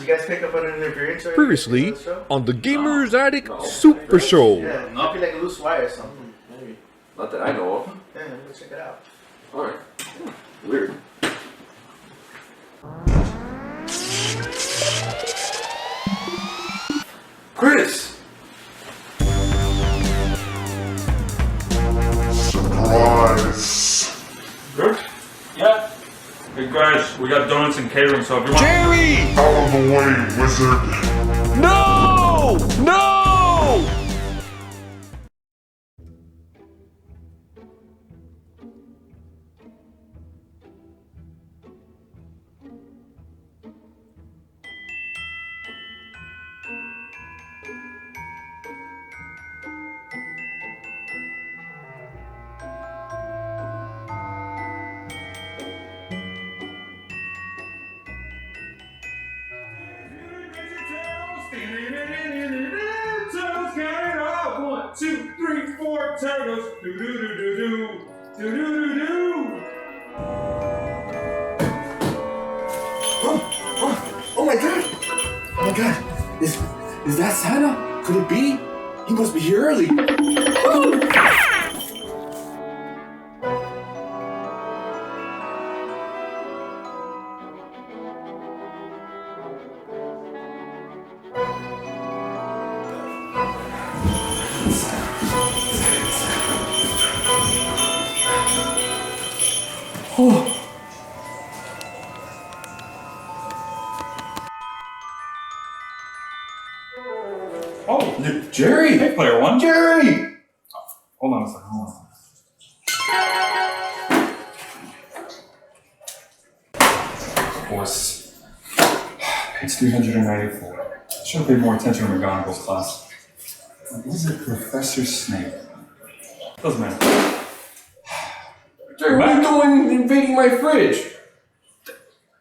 You guys pick up on an interference or Previously anything show? on the Gamers Attic Super Show. Yeah, might be like a loose wire or something. Maybe. Not that I know of. Yeah, we'll check it out. Alright. Weird. Chris! Surprise! Good? Yeah. Hey guys, we got donuts and catering, so if you want. Jerry! Out of the way, wizard! No! No! One, two, three, four, turtles. Do do do do do. Do do do do. Oh my god! Oh my god! Is that Santa? Could it be? He must be here early. Oh. Oh, Jerry! hey, player one. Jerry! Hold on a second. Hold on. Of course. Page 394. Should have paid more attention in McGonagall's class. This is Professor Snape. Doesn't matter. Jerry, what are you doing invading my fridge?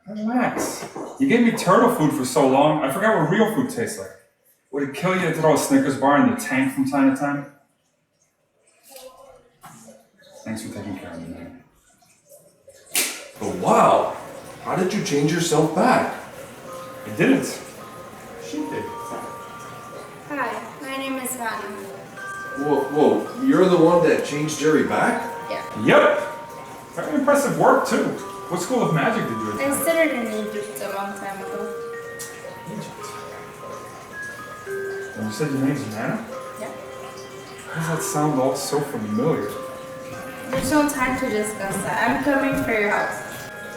Relax. You gave me turtle food for so long, I forgot what real food tastes like. Would it kill you to throw a Snickers bar in the tank from time to time? Thanks for taking care of me, man. But wow! How did you change yourself back? I didn't. She did. Hi, my name is Vanna. Whoa, you're the one that changed Jerry back? Yeah. Yep! Very impressive work, too. What school of magic did you I attend? studied in Egypt a long time ago. Egypt. And you said your name's Nana? Yeah. Why does that sound all so familiar? There's no time to discuss that. I'm coming for your house.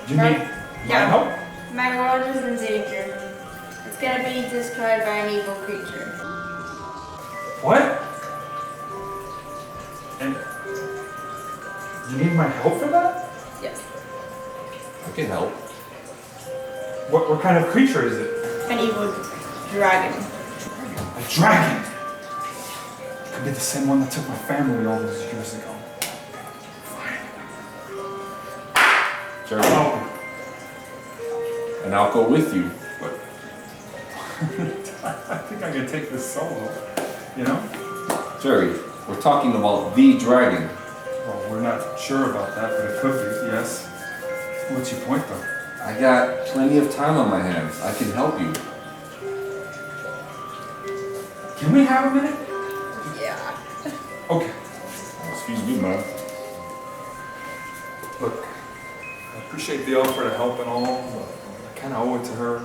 Do you need my help? My world is in danger. It's gonna be destroyed by an evil creature. What? And you need my help for that? Yes. I can help. What kind of creature is it? An evil dragon. A dragon! Could be the same one that took my family all those years ago. Jerry, I'll help and I'll go with you. But you. I think I can take this solo. You know? Jerry, we're talking about the dragon. Well, we're not sure about that, but it could be, yes. What's your point, though? I got plenty of time on my hands. I can help you. Can we have a minute? Yeah. Okay. Excuse me, man. Look, I appreciate the offer to help and all, but I kind of owe it to her.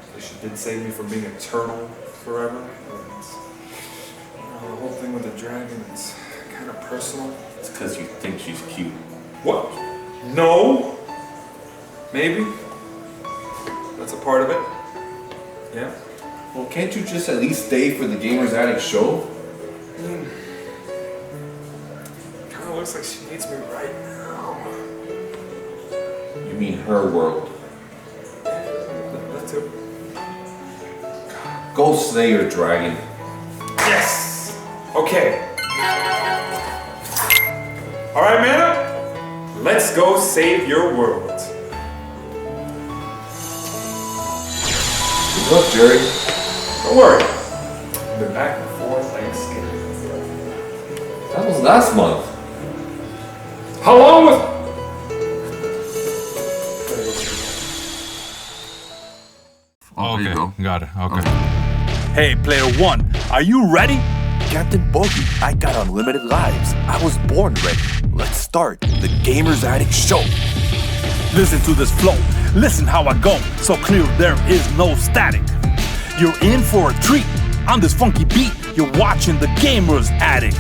Because she did save me from being a turtle forever. And, the whole thing with the dragon, it's kind of personal. It's because you think she's cute. What? No. Maybe. That's a part of it. Yeah. Well, can't you just at least stay for the Gamers Attic show? Kind of looks like she needs me right now. You mean her world. That too. Go slay your dragon. Yes. Okay. All right, Mana. Let's go save your world. Good luck, Jerry. Don't worry. I've been back before Thanksgiving. That was last month. How long was... Okay, go. got it. Okay. Hey, player one, are you ready? Captain Bogy, I got unlimited lives. I was born ready. Let's start the Gamers Addict Show. Listen to this flow. Listen how I go. So clear there is no static. You're in for a treat. On this funky beat, you're watching the Gamers Addict.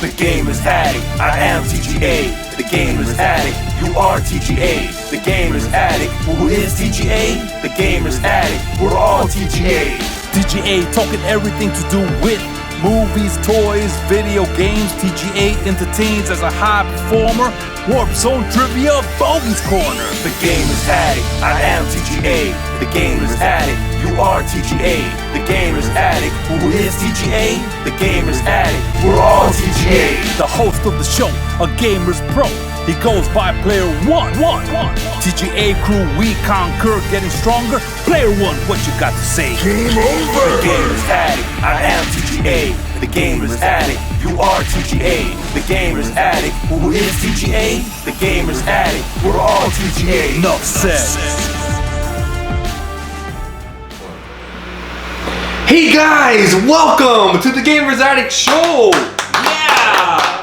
The Gamers Addict, I am T.G.A. The Gamers Addict, you are T.G.A. The Gamers Addict, who is T.G.A.? The Gamers Addict, we're all T.G.A. T.G.A. talking everything to do with movies, toys, video games. T.G.A. entertains as a high performer. Warp Zone Trivia, Bogy's Corner. The Gamers Addict, I am T.G.A. The Gamers Addict, you are T.G.A. The Gamers Addict, who is T.G.A.? The Gamers Addict, we're all T.G.A. The host of the show, a Gamers Pro. He goes by Player One. T.G.A. crew, we conquer, getting stronger. Player One, what you got to say? Game over! The Gamers Addict, I am T.G.A. The Gamers Addict, you are T.G.A. The Gamers Addict, who is T.G.A.? The Gamers Addict, we're all T.G.A. Enough said. Hey guys, welcome to the Gamers Addict Show! Yeah!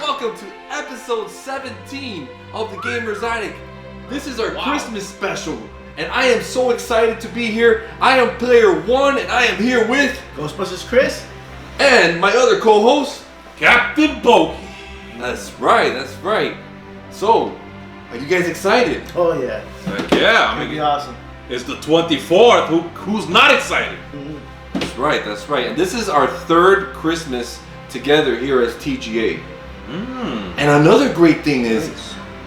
Welcome to episode 17 of the Gamers Addict. This is our Christmas special, and I am so excited to be here. I am player one, and I am here with Ghostbusters Chris. and my other co-host, Captain Bogy. That's right. So, are you guys excited? Oh yeah, Heck yeah, I that'd be mean, awesome. it's the 24th. Who's not excited? That's right. And this is our third Christmas together here as T.G.A. And another great thing is,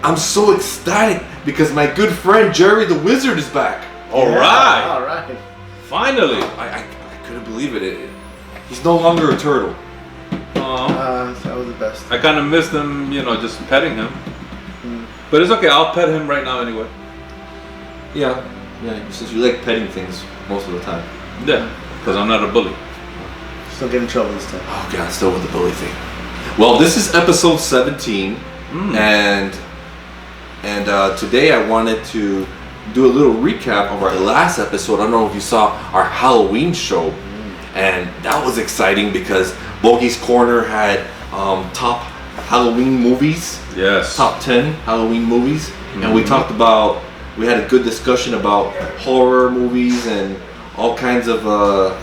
I'm so ecstatic because my good friend Jerry the Wizard is back. All right, All right. finally. I couldn't believe it. He's no longer a turtle. That was the best. I kind of missed him, just petting him. But it's okay, I'll pet him right now anyway. Yeah, since you like petting things most of the time. Yeah, because I'm not a bully. Still get in trouble this time. Oh god, still with the bully thing. Well, this is episode 17, and today I wanted to do a little recap of our last episode. I don't know if you saw our Halloween show, and that was exciting because Bogy's Corner had top Halloween movies. Yes. Top 10 Halloween movies, and we had a good discussion about horror movies and all kinds of a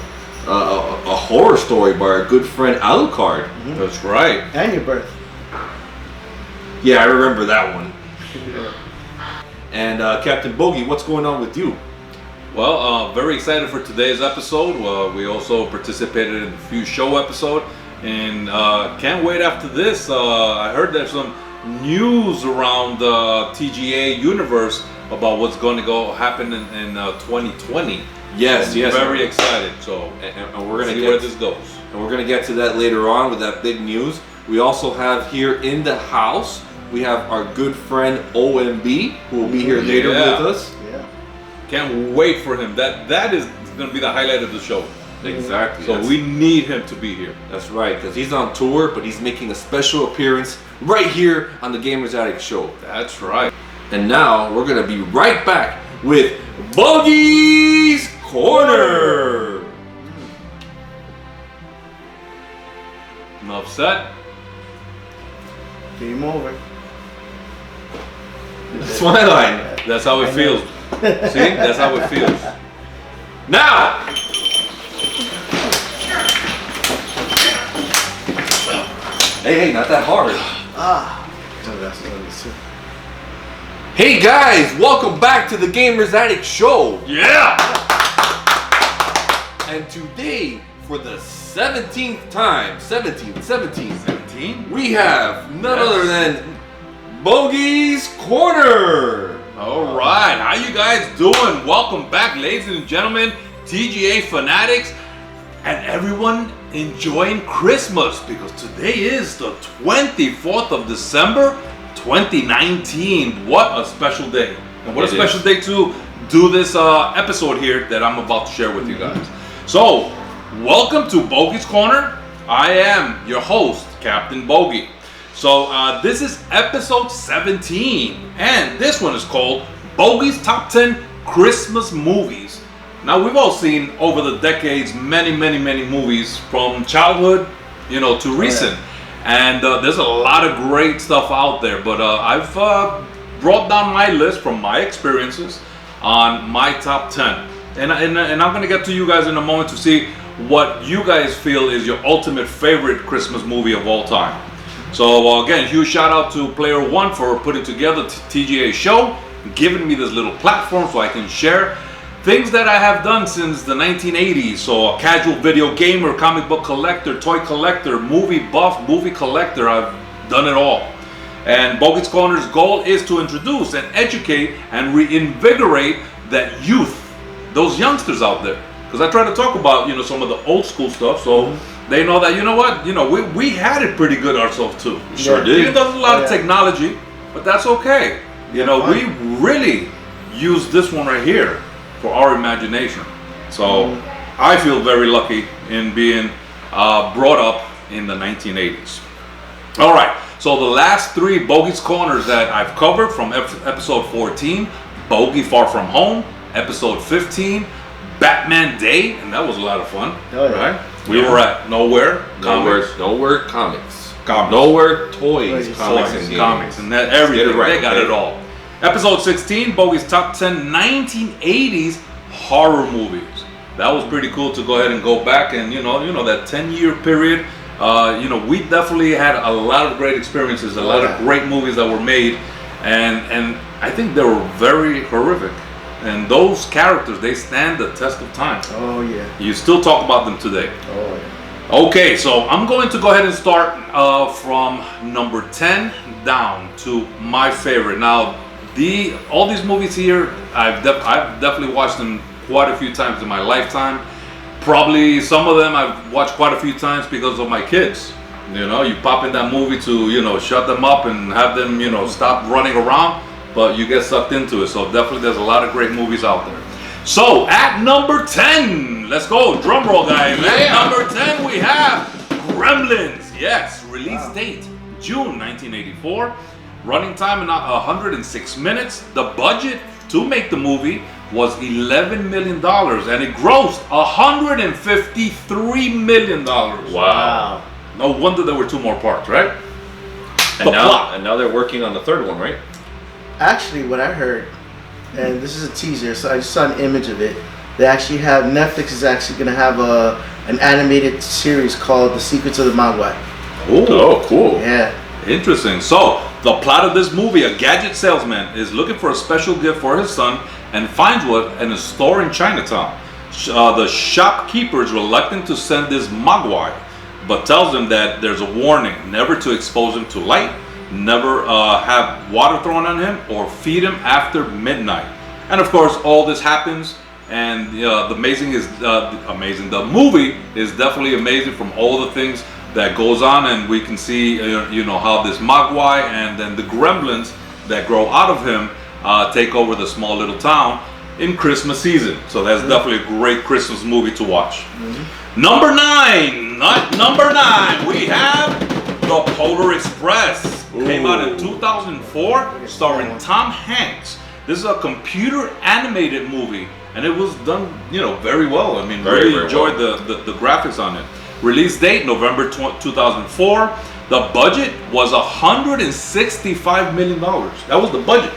horror story by our good friend Alucard. That's right. And your birth. Yeah, I remember that one. And Captain Bogy, what's going on with you? Well, very excited for today's episode. We also participated in the Few Show episode, and can't wait after this. I heard there's some news around the T.G.A. universe about what's going to happen in 2020. Yes. Very excited. So, And we're gonna see get where this goes. And we're gonna get to that later on with that big news. We also have here in the house, we have our good friend OMB, who will be here later Yeah. with us. Yeah. Can't wait for him. That is going to be the highlight of the show. Exactly. So we need him to be here. That's right, because he's on tour, but he's making a special appearance right here on the Gamers Addict Show. That's right. And now we're gonna be right back with Bogy's Corner. Enough said. Game over. That's my line. That's how it feels. See? That's how it feels. Now. Hey, not that hard. Oh, that's too. Hey guys, welcome back to the Gamers Addict Show. Yeah! And today, for the 17th time, 17, we have none other than Bogy's Corner. All right, how you guys doing? Welcome back, ladies and gentlemen, T.G.A. fanatics, and everyone enjoying Christmas, because today is the 24th of December, 2019. What a special day. And what a special day to do this episode here that I'm about to share with you guys. So, welcome to Bogy's Corner. I am your host, Captain Bogy. So, this is episode 17, and this one is called Bogy's Top 10 Christmas movies. Now we've all seen over the decades many movies from childhood, to recent, and there's a lot of great stuff out there. But I've brought down my list from my experiences on my top 10, and I'm gonna get to you guys in a moment to see what you guys feel is your ultimate favorite Christmas movie of all time. So again, huge shout out to Player One for putting together T.G.A show, giving me this little platform so I can share things that I have done since the 1980s. So a casual video gamer, comic book collector, toy collector, movie buff, movie collector. I've done it all. And Bogy's Corner's goal is to introduce and educate and reinvigorate that youth, those youngsters out there. Because I try to talk about, some of the old school stuff, so they know that, we had it pretty good ourselves too. Sure did. Even though there's a lot of technology, but that's okay. We really use this one right here for our imagination. So I feel very lucky in being brought up in the 1980s. All right, so the last three Bogy's Corners that I've covered from episode 14, Bogy Far From Home, episode 15, Batman Day, and that was a lot of fun, right? We were at Nowhere Comics. Nowhere Comics. Nowhere Toys, Comics, and that everything. Right, they got it all. Episode 16, Bogy's top 10 1980s horror movies. That was pretty cool to go ahead and go back and that 10-year period. We definitely had a lot of great experiences, a lot of great movies that were made, and I think they were very horrific. And those characters, they stand the test of time. Oh yeah. You still talk about them today. Oh yeah. Okay, so I'm going to go ahead and start from number 10 down to my favorite. Now, all these movies here, I've definitely watched them quite a few times in my lifetime. Probably some of them I've watched quite a few times because of my kids. You pop in that movie to shut them up and have them stop running around, but you get sucked into it. So definitely there's a lot of great movies out there. So at number 10, let's go, drum roll guys. At number 10 we have Gremlins. Yes, release date June 1984. Running time in 106 minutes. The budget to make the movie was $11 million, and it grossed $153 million. Wow. No wonder there were 2 more parts, right? And now they're working on the third one, right? Actually, what I heard, and this is a teaser, so I just saw an image of it. They actually have, Netflix is actually going to have an animated series called The Secrets of the Mogwai. Oh, cool. Yeah. Interesting. So, the plot of this movie, a gadget salesman is looking for a special gift for his son and finds one in a store in Chinatown. The shopkeeper is reluctant to send this Mogwai, but tells him that there's a warning, never to expose him to light, never have water thrown on him, or feed him after midnight. And of course, all this happens, and the movie is definitely amazing from all the things that goes on, and we can see how this Mogwai and then the gremlins that grow out of him take over the small little town in Christmas season. So that's definitely a great Christmas movie to watch. Number 9, we have The Polar Express. Came out in 2004, starring Tom Hanks. This is a computer animated movie, and it was done very well. I mean, really enjoyed the graphics on it. Release date November 2004. The budget was $165 million. That was the budget.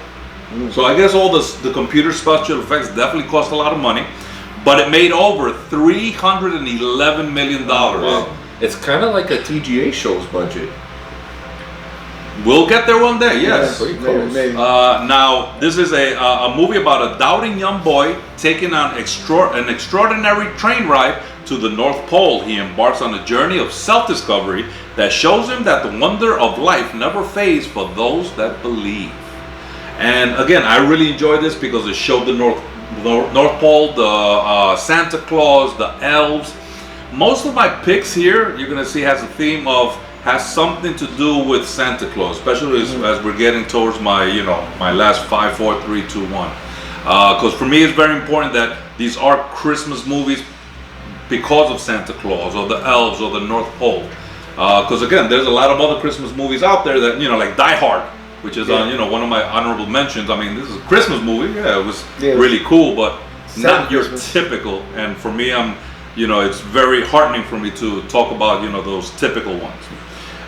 So I guess all the computer special effects definitely cost a lot of money, but it made over $311 million. Wow. It's kind of like a T.G.A show's budget. We'll get there one day, yes. Pretty close. Now, this is a movie about a doubting young boy taking on an extraordinary train ride to the North Pole. He embarks on a journey of self-discovery that shows him that the wonder of life never fades for those that believe. And again, I really enjoyed this because it showed the North Pole, the Santa Claus, the elves. Most of my picks here, you're gonna see, has something to do with Santa Claus, especially as we're getting towards my last 5, 4, 3, 2, 1. Because for me, it's very important that these are Christmas movies because of Santa Claus or the elves or the North Pole. Because again, there's a lot of other Christmas movies out there that like Die Hard. which is Yeah. one of my honorable mentions. I mean, this is a Christmas movie. Yeah, it was Yeah, it really cool, but not your Christmas. typical. And for me, it's very heartening for me to talk about those typical ones.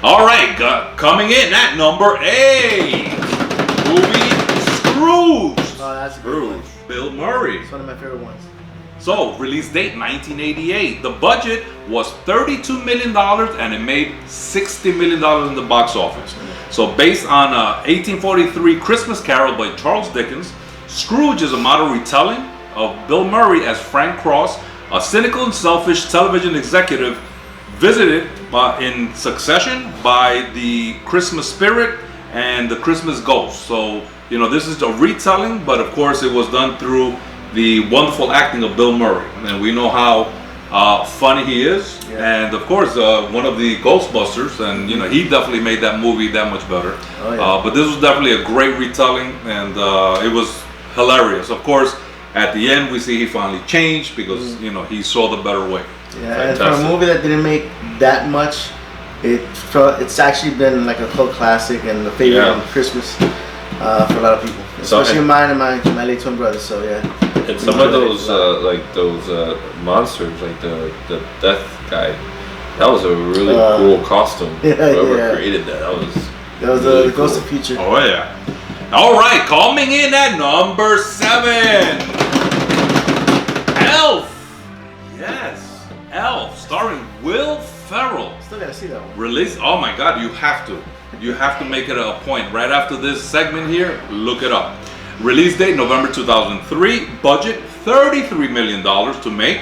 All right, coming in at number 8, movie Scrooge. Oh, that's a good one. Bill Murray. It's one of my favorite ones. So, release date 1988. The budget was $32 million and it made $60 million in the box office. So, based on 1843 Christmas Carol by Charles Dickens, Scrooge is a modern retelling of Bill Murray as Frank Cross, a cynical and selfish television executive visited in succession by the Christmas spirit and the Christmas ghost. So, this is a retelling, but of course it was done through the wonderful acting of Bill Murray. And we know how funny he is. Yeah. And of course, one of the Ghostbusters, and he definitely made that movie that much better. Oh, yeah. But this was definitely a great retelling, and it was hilarious. Of course, at the end, we see he finally changed because, he saw the better way. Yeah, fantastic. And for a movie that didn't make that much, it's actually been like a cult classic and a favorite on Christmas for a lot of people, especially mine and my late twin brother. So yeah. And some of those monsters, like the death guy, that was a really cool costume. Whoever created that, that was really the Ghost of Future. Oh yeah. All right, coming in at number 7, Elf. Yes, Elf, starring Will Ferrell. Still gotta see that one. Release. Oh my God, you have to. You have to make it a point. Right after this segment here, look it up. Release date November 2003. Budget $33 million to make,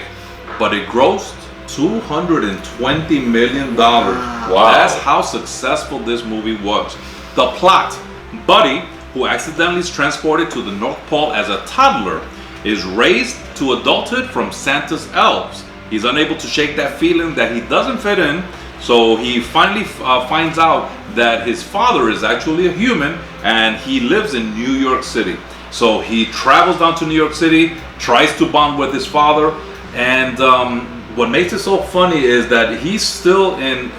but it grossed $220 million. Wow. That's how successful this movie was. The plot: Buddy, who accidentally is transported to the North Pole as a toddler, is raised to adulthood from Santa's elves. He's unable to shake that feeling that he doesn't fit in, so he finally finds out that his father is actually a human and he lives in New York City. So he travels down to New York City, tries to bond with his father, and what makes it so funny is that he's still in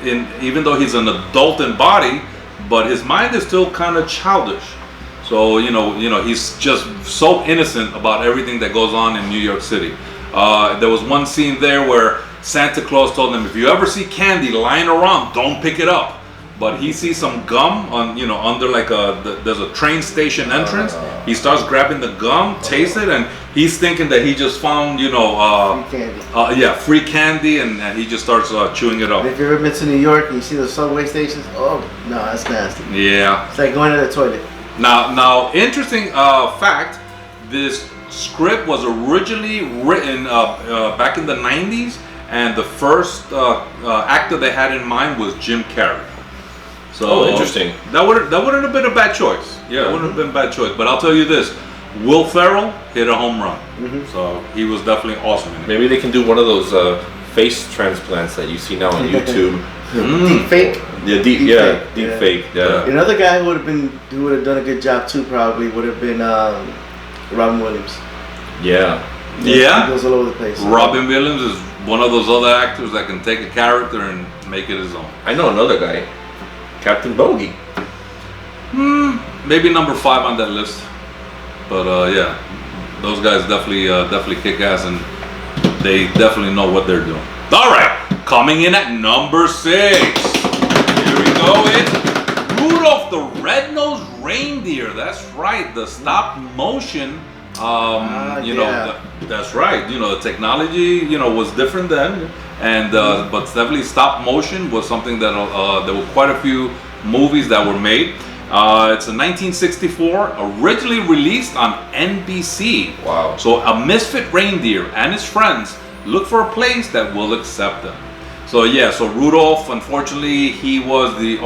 even though he's an adult in body, but his mind is still kind of childish. So he's just so innocent about everything that goes on in New York City. There was one scene there where Santa Claus told him, if you ever see candy lying around, don't pick it up. But he sees some gum on, under like there's a train station entrance. He starts grabbing the gum, tastes it, and he's thinking that he just found, free candy, and he just starts chewing it up. If you've ever been to New York and you see the subway stations, oh no, that's nasty. Yeah. It's like going to the toilet. Now, interesting fact, this script was originally written back in the 90s, and the first actor they had in mind was Jim Carrey. So interesting. That wouldn't have been a bad choice. Yeah, it wouldn't have been a bad choice. But I'll tell you this, Will Ferrell hit a home run. So he was definitely awesome in it. Maybe they can do one of those face transplants that you see now on YouTube. Deep fake. Yeah, deep fake. Yeah. Another guy who would have done a good job too probably would have been Robin Williams. Yeah. He goes all over the place. Robin Williams is one of those other actors that can take a character and make it his own. I know another guy, Captain Bogy. Maybe number 5 on that list. But those guys definitely kick ass, and they definitely know what they're doing. All right, coming in at number 6. Here we go. It's Rudolph the Red-Nosed Reindeer. That's right, the stop motion. That's right. The technology, was different then, and but definitely stop motion was something that there were quite a few movies that were made. It's a 1964, originally released on NBC. Wow. So a misfit reindeer and his friends look for a place that will accept them. So Rudolph, unfortunately, he was the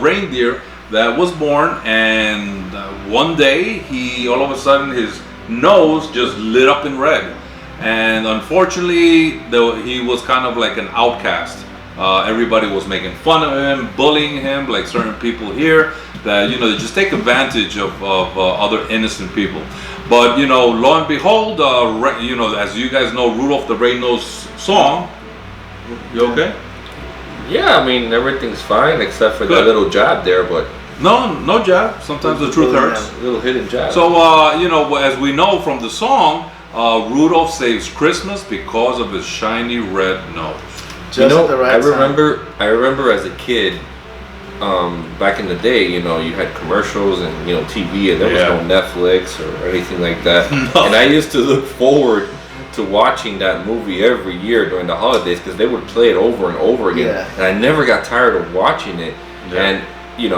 reindeer that was born, and one day he all of a sudden his nose just lit up in red, and unfortunately he was kind of like an outcast. Everybody was making fun of him, bullying him, like certain people here that they just take advantage of other innocent people. But lo and behold, as you guys know, Rudolph the Red-Nosed song. You okay? Yeah, I mean everything's fine except for that little jab there, but No jab. Sometimes the truth hurts. A little hidden jab. So, as we know from the song, Rudolph saves Christmas because of his shiny red nose. Just at the right I remember as a kid, back in the day, you had commercials and TV, and there was no Netflix or anything like that. No. And I used to look forward to watching that movie every year during the holidays because they would play it over and over again, and I never got tired of watching it. And you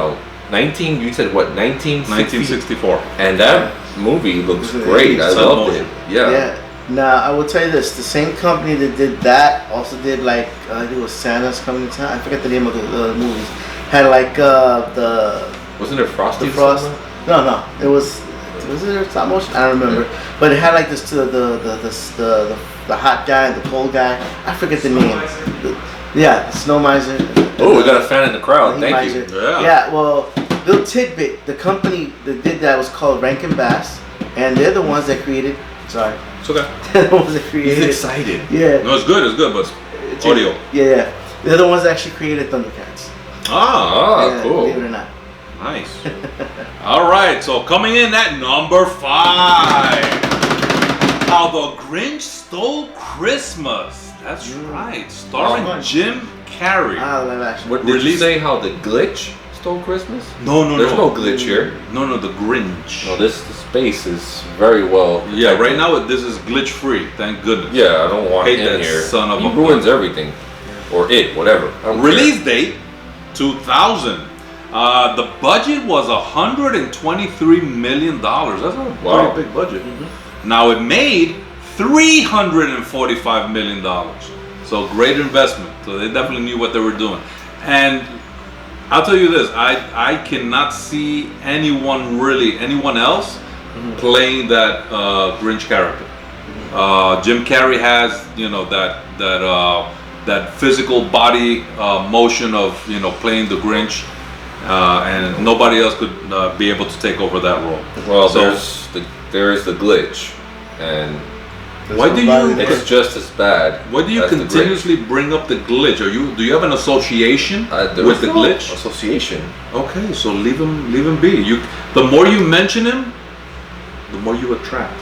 said what, 1964, and that movie looks great. I loved it. Yeah. Now I will tell you this: the same company that did that also did I think it was Santa's Coming to Town. I forget the name of the movies. Had wasn't it Frosty? The Frost? No, it was it stop motion? I don't remember. But it had this the hot guy and the cold guy. I forget the name. The Snow Miser. Oh, we got a fan in the crowd. Thank you. Yeah. Well, little tidbit. The company that did that was called Rankin Bass, and they're the ones that created. Sorry. It's okay. They're the ones that created. He's excited. Yeah. No, it's good, but it's audio. Yeah. They're the ones that actually created Thundercats. Cool. Believe it or not. Nice. All right, so coming in at number 5, How the Grinch Stole Christmas. That's right, starring Jim Carrey. What did you say? How the Glitch Stole Christmas? No. There's no glitch here. No, the Grinch. No, this space is very well protected. Yeah, right now this is glitch free. Thank goodness. Yeah, I don't want him that here. Son of he a ruins everything, or whatever. Release date 2000. The budget was $123 million. That's a pretty big budget. Mm-hmm. Now it made $345 million. So great investment. So they definitely knew what they were doing. And I'll tell you this: I cannot see anyone else playing that Grinch character. Jim Carrey has that physical body motion of playing the Grinch, and nobody else could be able to take over that role. Well, there is the glitch, and it's just as bad. Why do you continuously bring up the glitch? Do you have an association with the glitch? Association. Okay, so leave him be. The more you mention him, the more you attract.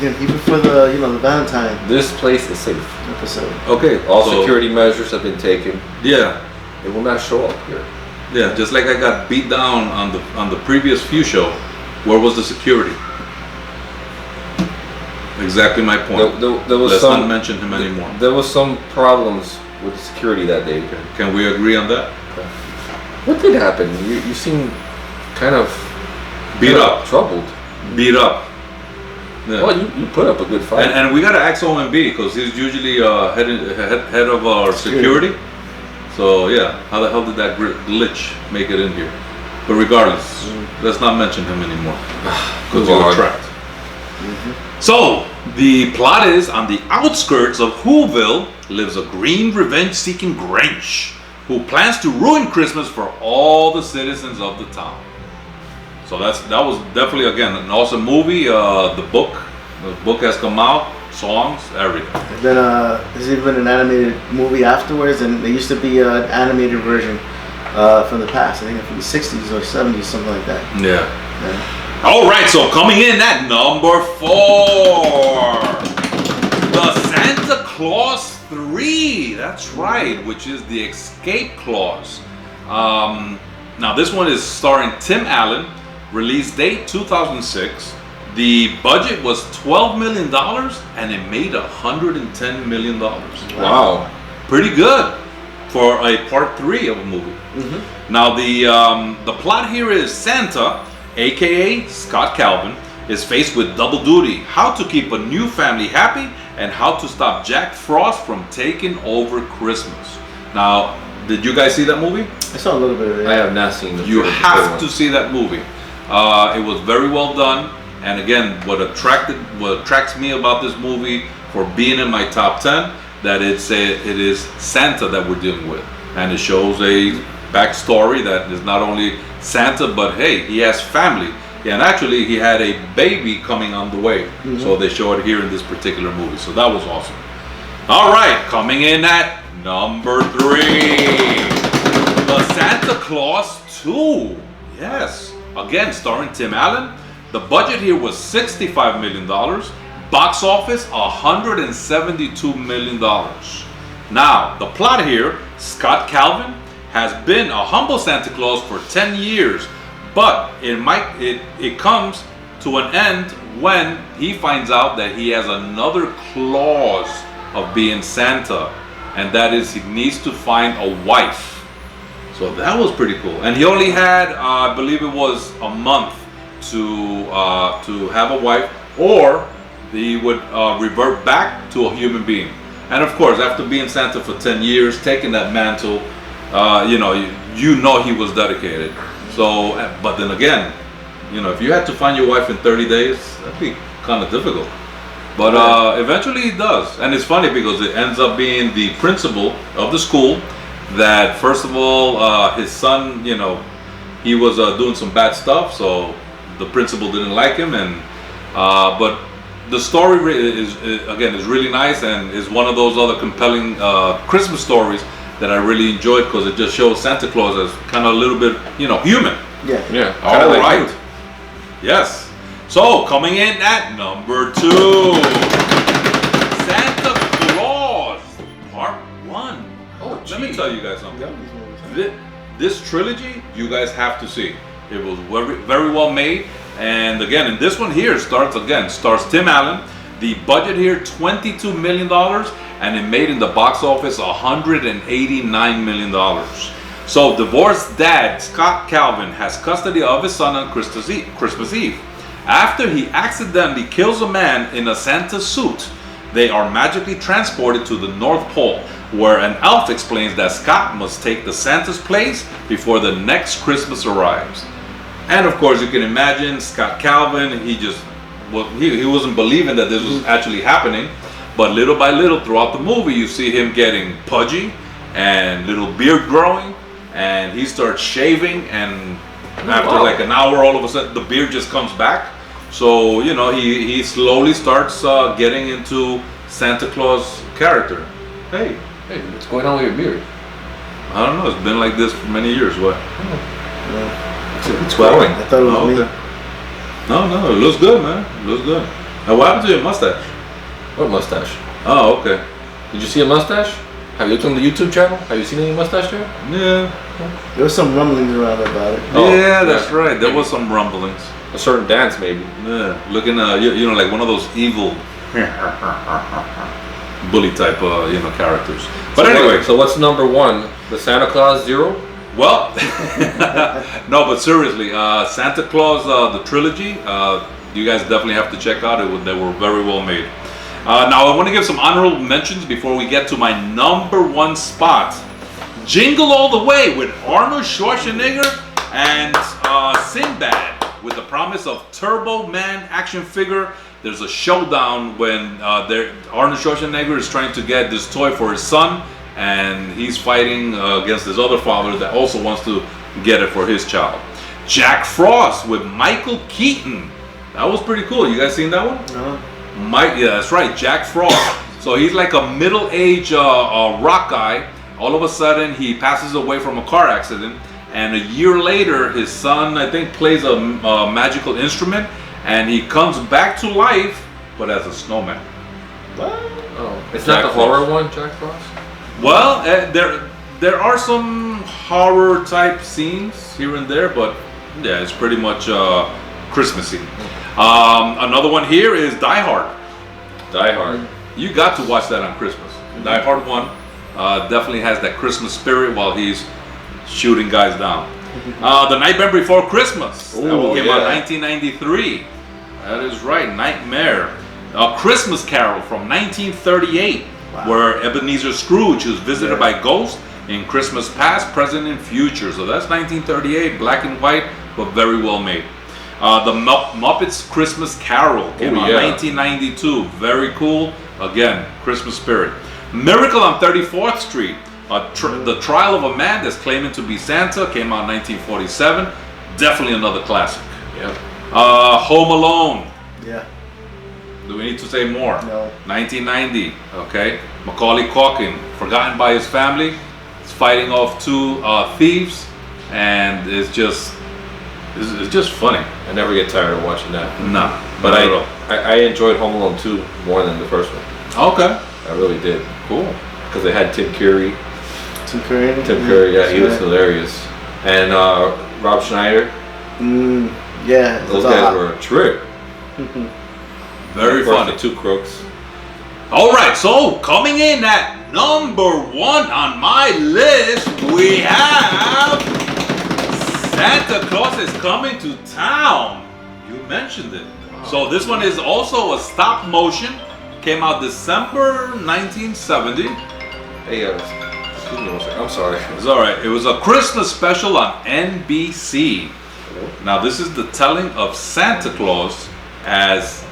Yeah, even for the the Valentine. This place is safe. Episode. Okay. All security measures have been taken. Yeah. It will not show up here. Yeah, just like I got beat down on the previous few show. Where was the security? Exactly my point. Let's not mention him anymore. There was some problems with the security that day. Okay. Can we agree on that? Okay. What did happen? You seem kind of beat up, troubled. Beat up. Yeah. Well, you put up a good fight. And we gotta ask OMB because he's usually head of our security. So yeah, how the hell did that glitch make it in here? But regardless, let's not mention him anymore because you'll attract. So the plot is, on the outskirts of Whoville lives a green revenge-seeking Grinch who plans to ruin Christmas for all the citizens of the town. So that was definitely, again, an awesome movie. The book has come out, songs, everything. And then there's even an animated movie afterwards, and there used to be an animated version from the past. I think from the 60s or 70s, something like that. Yeah. All right, so coming in at number 4, the Santa Claus 3. That's right, which is the Escape Clause. Now this one is starring Tim Allen. Release date 2006. The budget was $12 million and it made $110 million. Wow. Pretty good for a part 3 of a movie. Now the plot here is Santa, aka Scott Calvin, is faced with double duty: how to keep a new family happy and how to stop Jack Frost from taking over Christmas. Now, did you guys see that movie? I saw a little bit of it. I have not seen it. You have to see that movie. It was very well done, and again, what attracts me about this movie for being in my top 10, that it is Santa that we're dealing with, and it shows a backstory that is not only Santa, but hey, he has family, and actually he had a baby coming on the way. So they show it here in this particular movie. So that was awesome. All right, coming in at number 3, the Santa Claus 2. Yes. Again, starring Tim Allen. The budget here was $65 million. Box office, $172 million. Now, the plot here, Scott Calvin has been a humble Santa Claus for 10 years, but it comes to an end when he finds out that he has another clause of being Santa, and that is he needs to find a wife. So that was pretty cool. And he only had, I believe it was a month to have a wife, or he would revert back to a human being. And of course, after being Santa for 10 years, taking that mantle, you know he was dedicated. So, but then again, if you had to find your wife in 30 days, that'd be kind of difficult. But eventually he does. And it's funny because it ends up being the principal of the school that, first of all, his son, he was doing some bad stuff, so the principal didn't like him. And but the story is really nice, and is one of those other compelling Christmas stories that I really enjoyed, because it just shows Santa Claus as kind of a little bit, human. Yeah. All right. Yes. So coming in at number 2, Santa Claus Part 1. Oh, let me tell you guys something. This trilogy, you guys have to see. It was very, very well made. And again, in this one here, stars Tim Allen. The budget here, $22 million, and it made in the box office $189 million. So divorced dad, Scott Calvin, has custody of his son on Christmas Eve. After he accidentally kills a man in a Santa suit, they are magically transported to the North Pole, where an elf explains that Scott must take the Santa's place before the next Christmas arrives. And of course, you can imagine Scott Calvin, he wasn't believing that this was actually happening. But little by little throughout the movie, you see him getting pudgy and little beard growing, and he starts shaving, and after like an hour, all of a sudden the beard just comes back. So he slowly starts getting into Santa Claus character. Hey, what's going on with your beard? I don't know. It's been like this for many years. What? It's growing. I thought it was me. No, it looks good, man. It looks good. Now, what happened to your mustache? What mustache? Oh, okay. Did you see a mustache? Have you looked on the YouTube channel? Have you seen any mustache there? Yeah. There was some rumblings around about it. Yeah, that's right. There was some rumblings. A certain dance, maybe. Yeah, looking, like one of those evil bully type, characters. But anyway. So what's number 1? The Santa Claus 0? Well, no, but seriously, Santa Claus, the trilogy, you guys definitely have to check out. They were very well made. Now, I want to give some honorable mentions before we get to my number 1 spot. Jingle All the Way with Arnold Schwarzenegger and Sinbad, with the promise of Turbo Man action figure. There's a showdown when Arnold Schwarzenegger is trying to get this toy for his son, and he's fighting against his other father that also wants to get it for his child. Jack Frost with Michael Keaton. That was pretty cool. You guys seen that one? No. Yeah, that's right, Jack Frost. So he's like a middle-aged rock guy. All of a sudden, he passes away from a car accident, and a year later, his son, I think, plays a magical instrument, and he comes back to life, but as a snowman. What? Oh, it's Jack not the horror one, Jack Frost? Well, there are some horror type scenes here and there, but yeah, it's pretty much Christmassy. Another one here is Die Hard. Die Hard. You got to watch that on Christmas. Die Hard 1 definitely has that Christmas spirit while he's shooting guys down. The Nightmare Before Christmas. That one came out in 1993. That is right, Nightmare. A Christmas Carol from 1938. Wow. Where Ebenezer Scrooge is visited by ghosts in Christmas past, present, and future. So that's 1938, black and white, but very well made. The Muppets Christmas Carol came out in 1992. Very cool. Again, Christmas spirit. Miracle on 34th Street. The Trial of a Man That's Claiming to Be Santa came out in 1947. Definitely another classic. Yeah. Home Alone. Yeah. Do we need to say more? No. 1990. Okay. Macaulay Culkin, forgotten by his family, is fighting off 2 thieves, and it's just It's just funny. I never get tired of watching that. Nah, but I enjoyed Home Alone 2 more than the first one. Okay. I really did. Cool. Because they had Tim Curry. Tim Curry, yeah, he was hilarious. And Rob Schneider. Yeah. Those guys were a trip. Very funny. The two crooks. All right, so coming in at number 1 on my list, we have Santa Claus is Coming to Town. You mentioned it. So this one is also a stop motion. Came out December 1970. Hey, excuse me one second. I'm sorry. It's all right. It was a Christmas special on NBC. Now this is the telling of Santa Claus as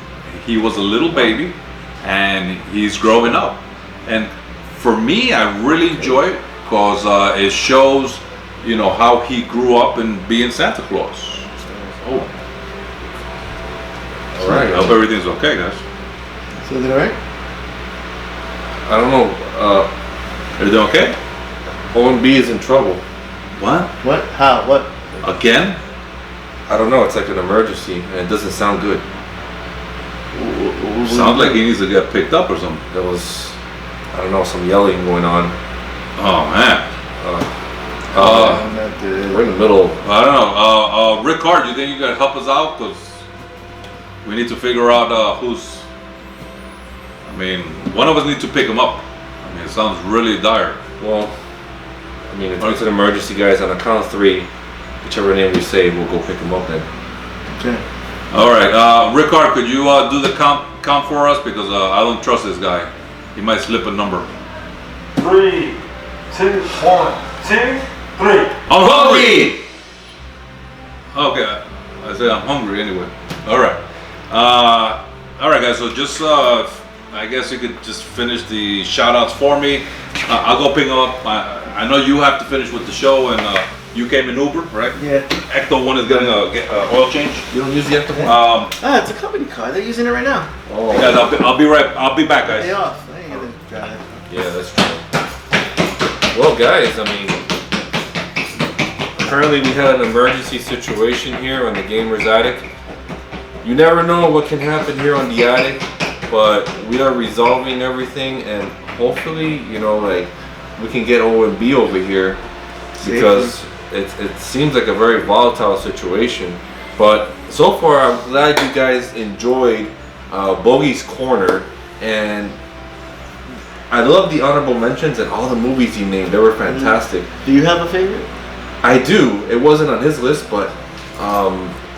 he was a little baby and he's growing up. And for me, I really enjoy it because it shows, you know, how he grew up and being Santa Claus. Oh. All right. I hope everything's okay, guys. Is everything all right? I don't know. Everything okay? OMB is in trouble. What? What? How? What? Again? I don't know. It's like an emergency and it doesn't sound good. Sounds like he needs to get picked up or something. There was, I don't know, some yelling going on. Oh man. We're in the middle. I don't know. Rick Hart, you think you can help us out? Because we need to figure out who's. I mean, one of us needs to pick him up. I mean, it sounds really dire. Well, I mean, it's an emergency, guys. On the count of 3, whichever name we say, we'll go pick him up then. Okay. All right, Rick Hart, could you do the count for us? Because I don't trust this guy. He might slip a number. 3, 2, 1, 2, 3. I'm hungry! Okay, I said I'm hungry anyway. All right. All right, guys, so just, I guess you could just finish the shout outs for me. I'll go pick him up. I know you have to finish with the show, and you came in Uber, right? Yeah. Ecto 1 is getting a oil change. You don't use the Ecto 1? It's a company car. They're using it right now. Oh. Guys, I'll be back, guys. Day off. I ain't gonna drive it. Yeah, that's true. Well, guys, I mean, currently we had an emergency situation here on the Gamer's Attic. You never know what can happen here on the attic, but we are resolving everything, and hopefully, you know, like, we can get OMB over here because it seems like a very volatile situation. But so far, I'm glad you guys enjoyed Bogy's Corner, and I love the honorable mentions and all the movies he named. They were fantastic. Do you have a favorite? I do. It wasn't on his list, but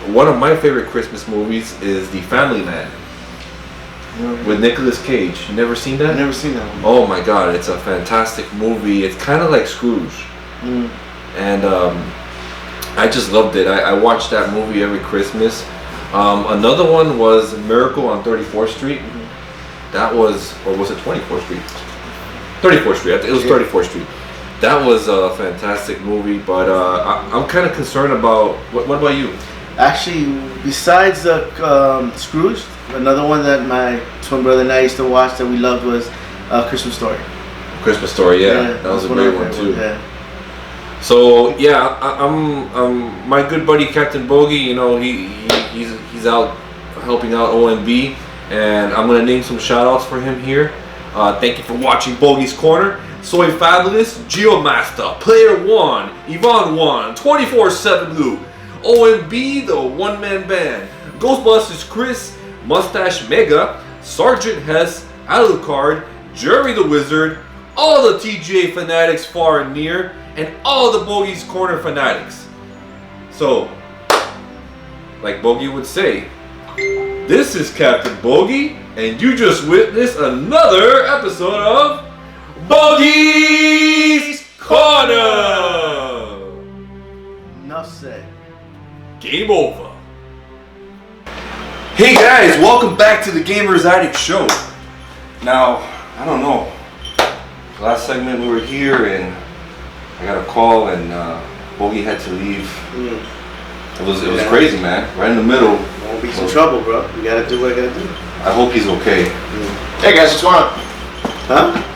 one of my favorite Christmas movies is The Family Man with Nicolas Cage. You never seen that? I've never seen that one. Oh my god, it's a fantastic movie. It's kind of like Scrooge. And I just loved it. I watched that movie every Christmas. Another one was Miracle on 34th Street. That was, or was it 24th Street? 34th Street. It was 34th Street. That was a fantastic movie, but I'm kind of concerned about, what about you? Actually, besides Scrooge, another one that my twin brother and I used to watch that we loved was Christmas Story. Christmas Story, yeah. That was a great one too. Yeah. So yeah, I'm my good buddy Captain Bogy. You know, he's out helping out OMB, and I'm gonna name some shout outs for him here. Thank you for watching Bogy's Corner. Soy Fabulous, Geomaster, Player One, Yvonne One, 24/7 Luke, OMB, the one-man band, Ghostbusters Chris, Mustache Mega, Sergeant Hess, Alucard, Jeremy the Wizard, all the T.G.A fanatics far and near, and all the Bogy's Corner fanatics. So, like Bogy would say, this is Captain Bogy, and you just witnessed another episode of Bogy's Corner! Enough said. Game over. Hey guys, welcome back to the Gamer's Attic Show. Now, I don't know. Last segment we were here and I got a call and Bogy had to leave. It was crazy, man. Right in the middle. Won't be some trouble, bro. You gotta do what I gotta do. I hope he's okay. Hey guys, what's going on? Huh?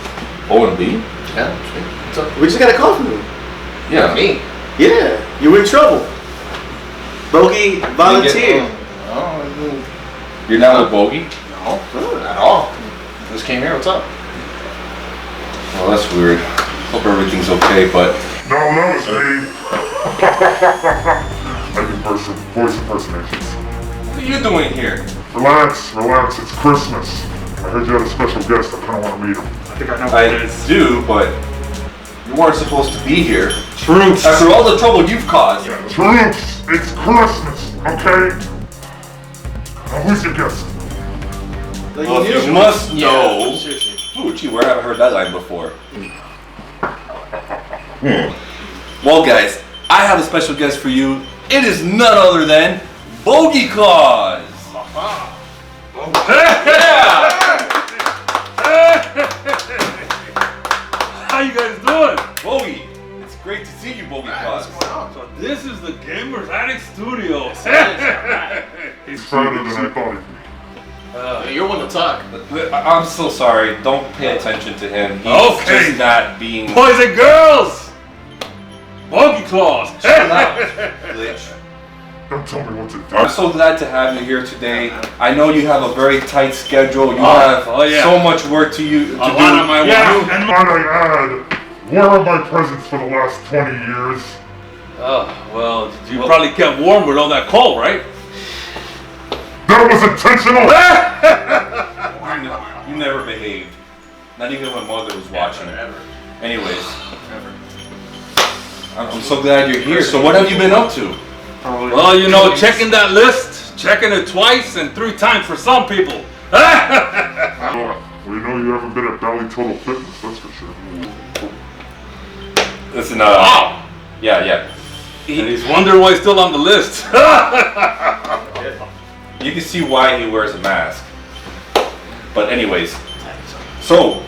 OMB? Yeah. We just got a call from you. Yeah. Me? Yeah. You were in trouble. Bogy volunteered. You're not with Bogy? No, not at all. Just came here. What's up? Well, that's weird. Hope everything's okay, but... No, that was me. I do voice impersonations. What are you doing here? Relax, it's Christmas. I heard you had a special guest. I kind of want to meet him. I think I know what I it is. do, but you weren't supposed to be here. Troops. After all the trouble you've caused. Troops, it's Christmas, okay? Now, who's your guest? Well, you must know. Ooh, gee, where have I heard that line before? Well, guys, I have a special guest for you. It is none other than Bogy Claus. How you guys doing? Bogy, it's great to see you, Bogy Claus. So this is the Gamers Attic Studios. He's better than I thought he'd be. You're one to talk. I'm so sorry. Don't pay attention to him. He's Okay. just not being... Boys and girls, Bogy Claus. Glitch. Don't tell me what to do. I'm so glad to have you here today. I know you have a very tight schedule. You have so much work to do. A lot of my work. And might I add, where are my presents for the last 20 years? Oh, well, you probably kept warm with all that cold, right? That was intentional! You never behaved. Not even when Mother was watching. Anyways. I'm so glad you're here. So what have you been up to? Well, you know, checking that list, checking it twice and 3 times for some people. Well, we know you haven't been at Valley Total Fitness, that's for sure. Listen, yeah. And he's wondering why he's still on the list. You can see why he wears a mask. But anyways, so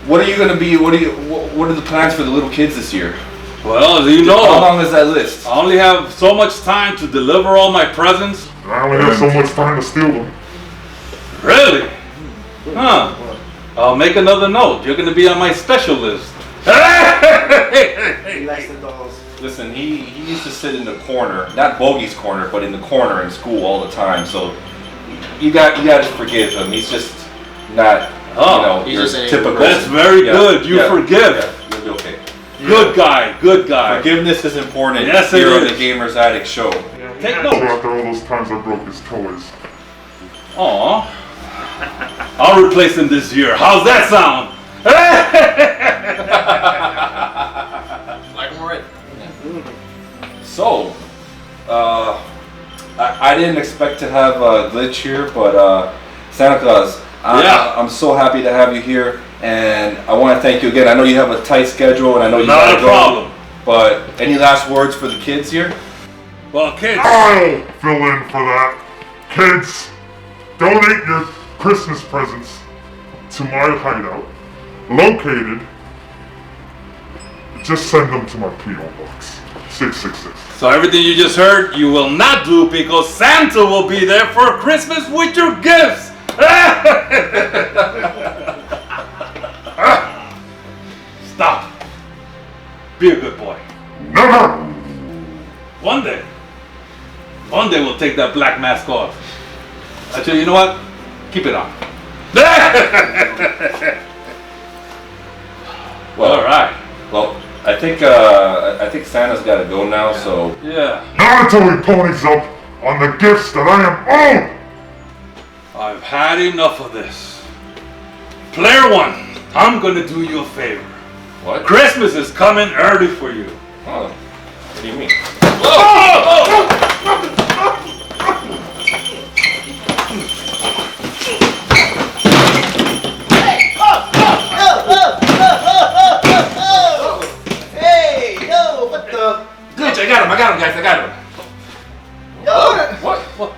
what are you gonna be? What are the plans for the little kids this year? Well, as you know, how long is that list? I only have so much time to deliver all my presents. And I only have so much time to steal them. Really? Huh. I'll make another note. You're gonna be on my special list. He likes the dolls. Listen, he used to sit in the corner, not Bogy's corner, but in the corner in school all the time. So you got to forgive him. He's just not, your typical. That's very good. You forgive. Yeah, you'll be okay. Good guy. Forgiveness is important. Yes, here it on is. the Gamers Attic Show. Take So notes. after all those times I broke his toys. Aw. I'll replace him this year. How's that sound? Like him already. So, I didn't expect to have Glitch here, but Santa Claus, I'm so happy to have you here, and I want to thank you again. I know you have a tight schedule, and I know you Not a problem. But any last words for the kids here? Well, kids. I'll fill in for that. Kids, donate your Christmas presents to my hideout, located. Just send them to my P.O. Box, 666. So everything you just heard, you will not do because Santa will be there for Christmas with your gifts. Stop. Be a good boy. Never! One day we'll take that black mask off. Actually, you know what? Keep it on. Well, all right. Well, I think Santa's got to go now. So yeah. Not until he ponies up on the gifts that I am owed. I've had enough of this. Player 1, I'm gonna do you a favor. What? Christmas is coming early for you. Oh, what do you mean? Hey, yo, what the? Glitch, I got him, guys, I got him. Yo, What?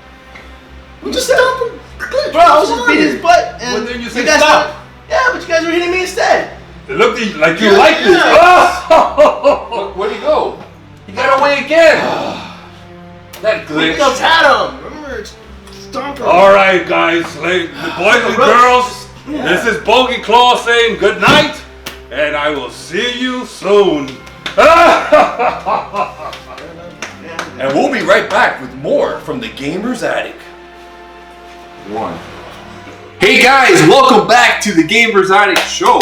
we just stopped him. Bro, I was just beating his butt. And Well, then you say guys stop. Yeah, but you guys were hitting me instead. It looked like you Yeah, liked this. yeah. Oh! Where'd he go? He got away again. That We Glitch. just had him. Remember, stomp him. All right, guys, boys and girls, this is Bogy Claus saying good night, and I will see you soon. Yeah. And we'll be right back with more from the Gamer's Attic. Hey guys, welcome back to the Gamer's Attic show.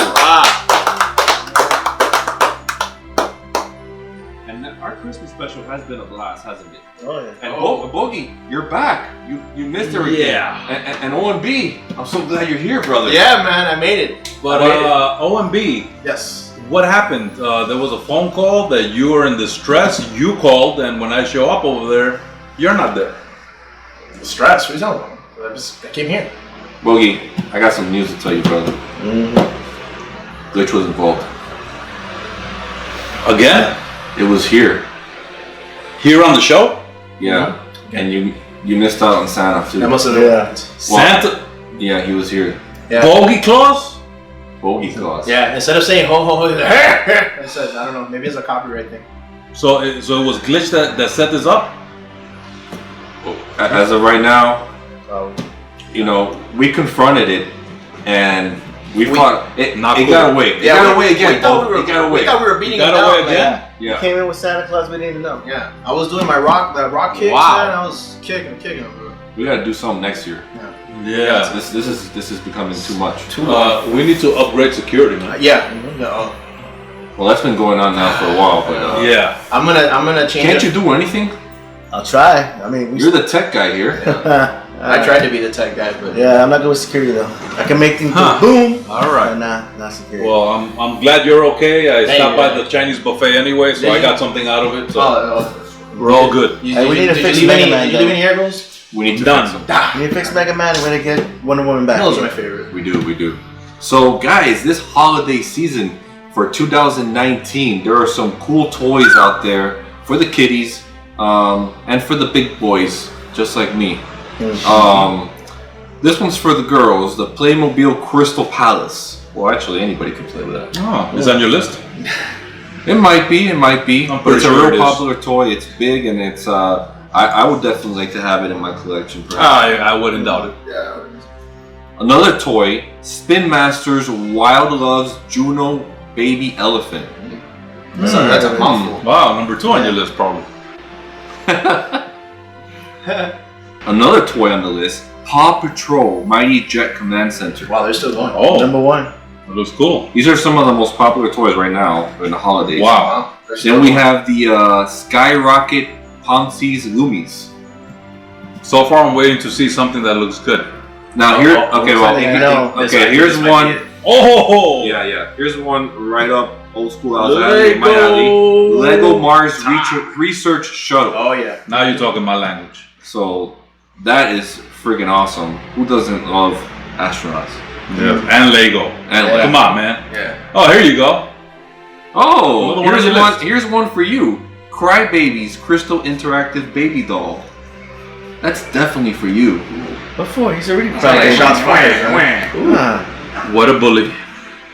And our Christmas special has been a blast, hasn't it? Oh yeah. And Bogy, you're back. You missed everything. Yeah. And OMB, I'm so glad you're here, brother. Yeah, man, I made it. But OMB, Yes. what happened? There was a phone call that you were in distress. You called, and when I show up over there, you're not there. Stress. What are you talking about? I came here. Bogy, I got some news to tell you, brother. Glitch was involved. Again? It was here. Here on the show? Yeah. And you missed out on Santa too. That must have been Santa? Yeah, he was here. Yeah. Bogy Claus? Bogy Claus. Yeah, instead of saying ho ho ho, I said, I don't know, maybe it's a copyright thing. So it was Glitch that set this up? As of right now, you know, we confronted it and we fought it. Not it cool. got away. It got away again. We thought we got away. we were beating Got it away down. again? Like, Yeah. Came in with Santa Claus, we didn't even know. yeah, I was doing my rock kicks, Wow. man. I was kicking, bro. We gotta do something next year. Yeah. This is becoming too much. We need to upgrade security, man. Yeah. Well, that's been going on now for a while, but Yeah. I'm gonna change. can't you do anything? I'll try. I mean, You're the tech guy here. I tried to be the tech guy, but Yeah, I'm not good with security though. I can make things go boom. All right. But not security. Well, I'm glad you're okay. I Thank stopped you, by man. the Chinese buffet anyway, so I got something out of it. So we're all good. You, Hey, we need to fix leave Mega any, Man, did you leave though. any air goals? We need to Done. fix them. You need to fix Mega Man and we're gonna get Wonder Woman back. Those are my favorite. We do. So, guys, this holiday season for 2019, there are some cool toys out there for the kiddies and for the big boys, just like me. This one's for the girls, the Playmobil Crystal Palace. Well, actually, anybody can play with that. Oh, is that on your list? It might be. I'm But pretty it's sure a it real is. popular toy. It's big and it's. I would definitely like to have it in my collection. I wouldn't doubt it. Yeah. Another toy, Spin Master's Wild Loves Juno Baby Elephant. That's a mouthful. Wow, number 2 on your list, probably. Another toy on the list, Paw Patrol Mighty Jet Command Center. Wow, they're still going. Oh, Number 1. it looks cool. These are some of the most popular toys right now in the holidays. Wow. They're still Then we going. have the Skyrocket Ponzi's Loomies. So far, I'm waiting to see something that looks good. Now here, here's This might one. be it. Oh! Yeah. Here's one right up old school out in my alley. Lego Mars Research Shuttle. Oh yeah. Now you're talking my language. So that is freaking awesome. Who doesn't love astronauts? Yeah. And Lego. And Lego. Come on, man. Yeah. Oh, here you go. Oh, Another one on your list. here's one for you. Crybaby's Crystal Interactive Baby Doll. That's definitely for you. What for? He's already Like crying. shots fired. Right? What a bully.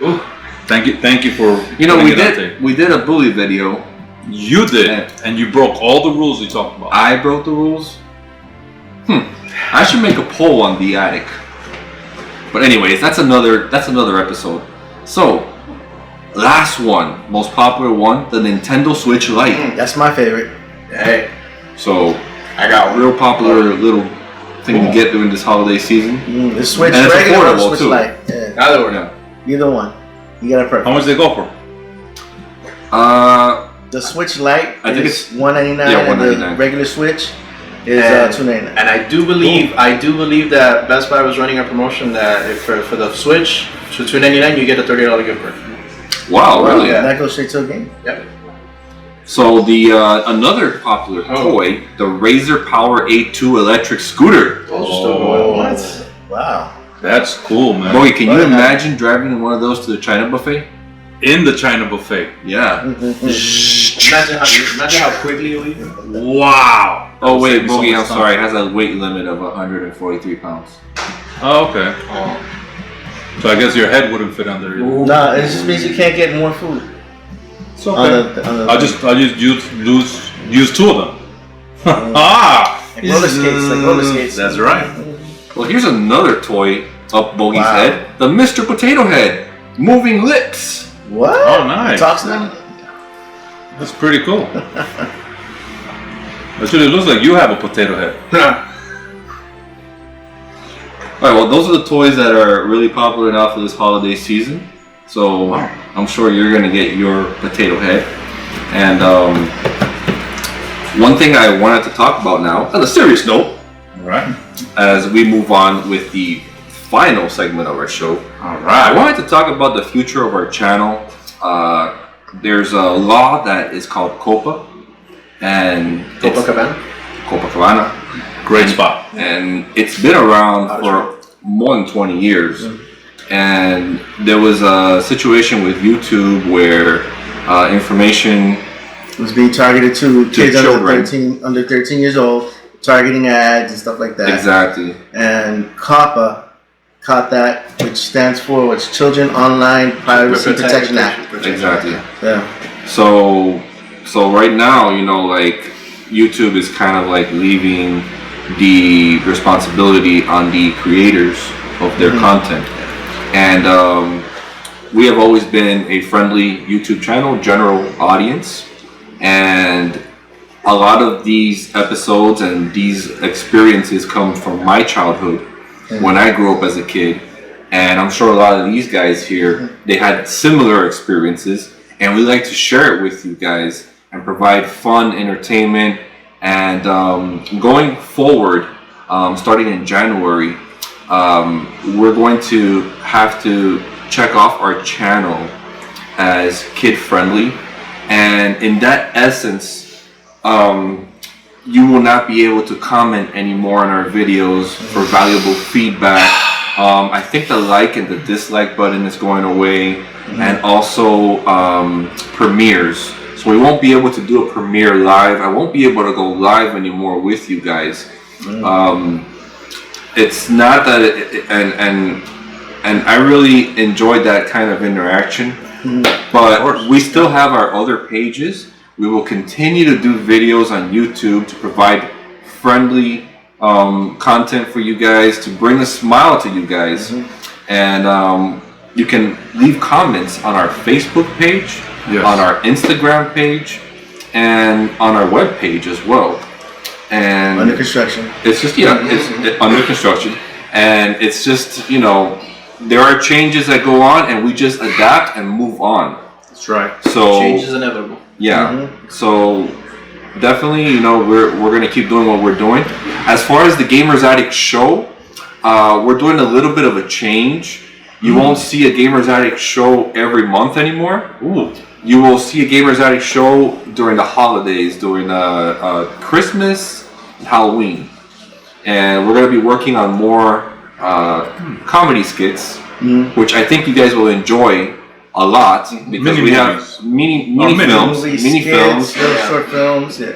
Ooh. Thank you for You know, putting it out there. we did a bully video. You did, Yeah. and you broke all the rules we talked about. I broke the rules. I should make a poll on the attic. But anyways, that's another episode. So, last one, most popular one, the Nintendo Switch Lite. That's my favorite. Hey, So, I got one. real popular little thing to get during this holiday season. The Switch And it's regular or affordable, Switch too. Lite. Yeah. Either one. Yeah. Either one. You got a How preference. much they go for? The Switch Lite I think is $199, yeah, and the $199. regular Switch is $299. And I do believe that Best Buy was running a promotion that if for the Switch for $299 you get a $30 gift card. Wow, really? yeah. That goes straight to a game. Yep. So the another popular toy, the Razer Power A2 electric scooter. Those are still going. What? Wow. That's cool, man. Boy, can you imagine driving in one of those to the China buffet? In the China buffet. Yeah. Imagine how quickly you leave. Wow. Oh wait, Save me so Bogy, much I'm sorry. It has a weight limit of 143 pounds. Oh, okay. So I guess your head wouldn't fit under it. Nah, it just means you can't get more food. It's okay. I'll just use 2 of them. Like roller skates. That's right. Well, here's another toy up Bogy's Wow. head. The Mr. Potato Head. Moving lips. What? Oh, nice. It talks now? That's pretty cool. Actually, it looks like you have a potato head. Alright, well, those are the toys that are really popular now for this holiday season. So I'm sure you're gonna get your potato head. And one thing I wanted to talk about now, on a serious note, Alright. as we move on with the final segment of our show. Alright. I wanted to talk about the future of our channel. There's a law that is called COPA. And Copacabana. Great spot. And it's been around for more than 20 years. And there was a situation with YouTube where information was being targeted to kids children. under 13 years old, targeting ads and stuff like that. Exactly. And COPPA caught that, which stands for Children Online Privacy Protection Act. Exactly. Yeah. So right now, you know, like YouTube is kind of like leaving the responsibility on the creators of their content. And we have always been a friendly YouTube channel, general audience. And a lot of these episodes and these experiences come from my childhood when I grew up as a kid. And I'm sure a lot of these guys here, they had similar experiences. And we like to share it with you guys and provide fun entertainment. And going forward, starting in January, we're going to have to check off our channel as kid friendly. And in that essence, you will not be able to comment anymore on our videos for valuable feedback. I think the like and the dislike button is going away, and also premieres. So we won't be able to do a premiere live. I won't be able to go live anymore with you guys. It's not that, and I really enjoyed that kind of interaction. But we still have our other pages. We will continue to do videos on YouTube to provide friendly content for you guys, to bring a smile to you guys. And you can leave comments on our Facebook page, on our Instagram page, and on our web page as well. And under construction. It's just, it's under construction. And it's just, you know, there are changes that go on, and we just adapt and move on. That's right. So change is inevitable. Yeah. So definitely, you know, we're gonna keep doing what we're doing. As far as the Gamers Addict show, we're doing a little bit of a change. You won't see a Gamers Addict show every month anymore. You will see a Gamers Addict show during the holidays, during Christmas and Halloween. And we're going to be working on more comedy skits, which I think you guys will enjoy a lot, because we have mini films, short films,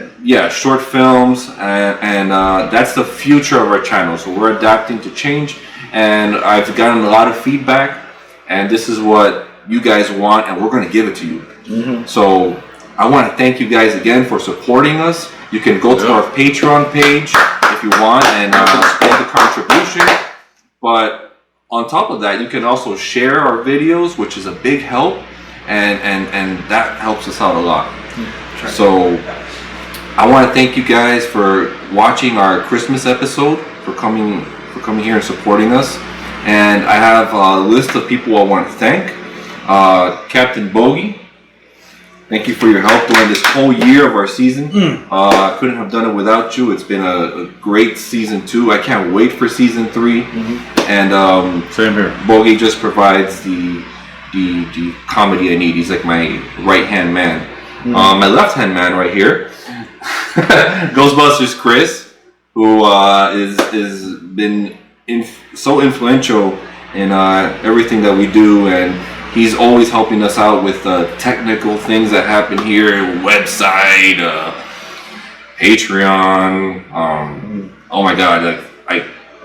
short films, and that's the future of our channel. So we're adapting to change, and I've gotten a lot of feedback, and this is what you guys want, and we're going to give it to you. So I want to thank you guys again for supporting us. You can go to our Patreon page if you want and make a contribution. But on top of that, you can also share our videos, which is a big help, and that helps us out a lot. So I want to thank you guys for watching our Christmas episode, for coming here and supporting us. And I have a list of people I want to thank. Captain Bogy, thank you for your help during this whole year of our season. I couldn't have done it without you. It's been a great season 2. I can't wait for season 3. And same here. Bogy just provides the comedy I need. He's like my right hand man. My left hand man right here, Ghostbusters Chris, who is been so influential in everything that we do, and he's always helping us out with technical things that happen here, website, Patreon. Oh my God,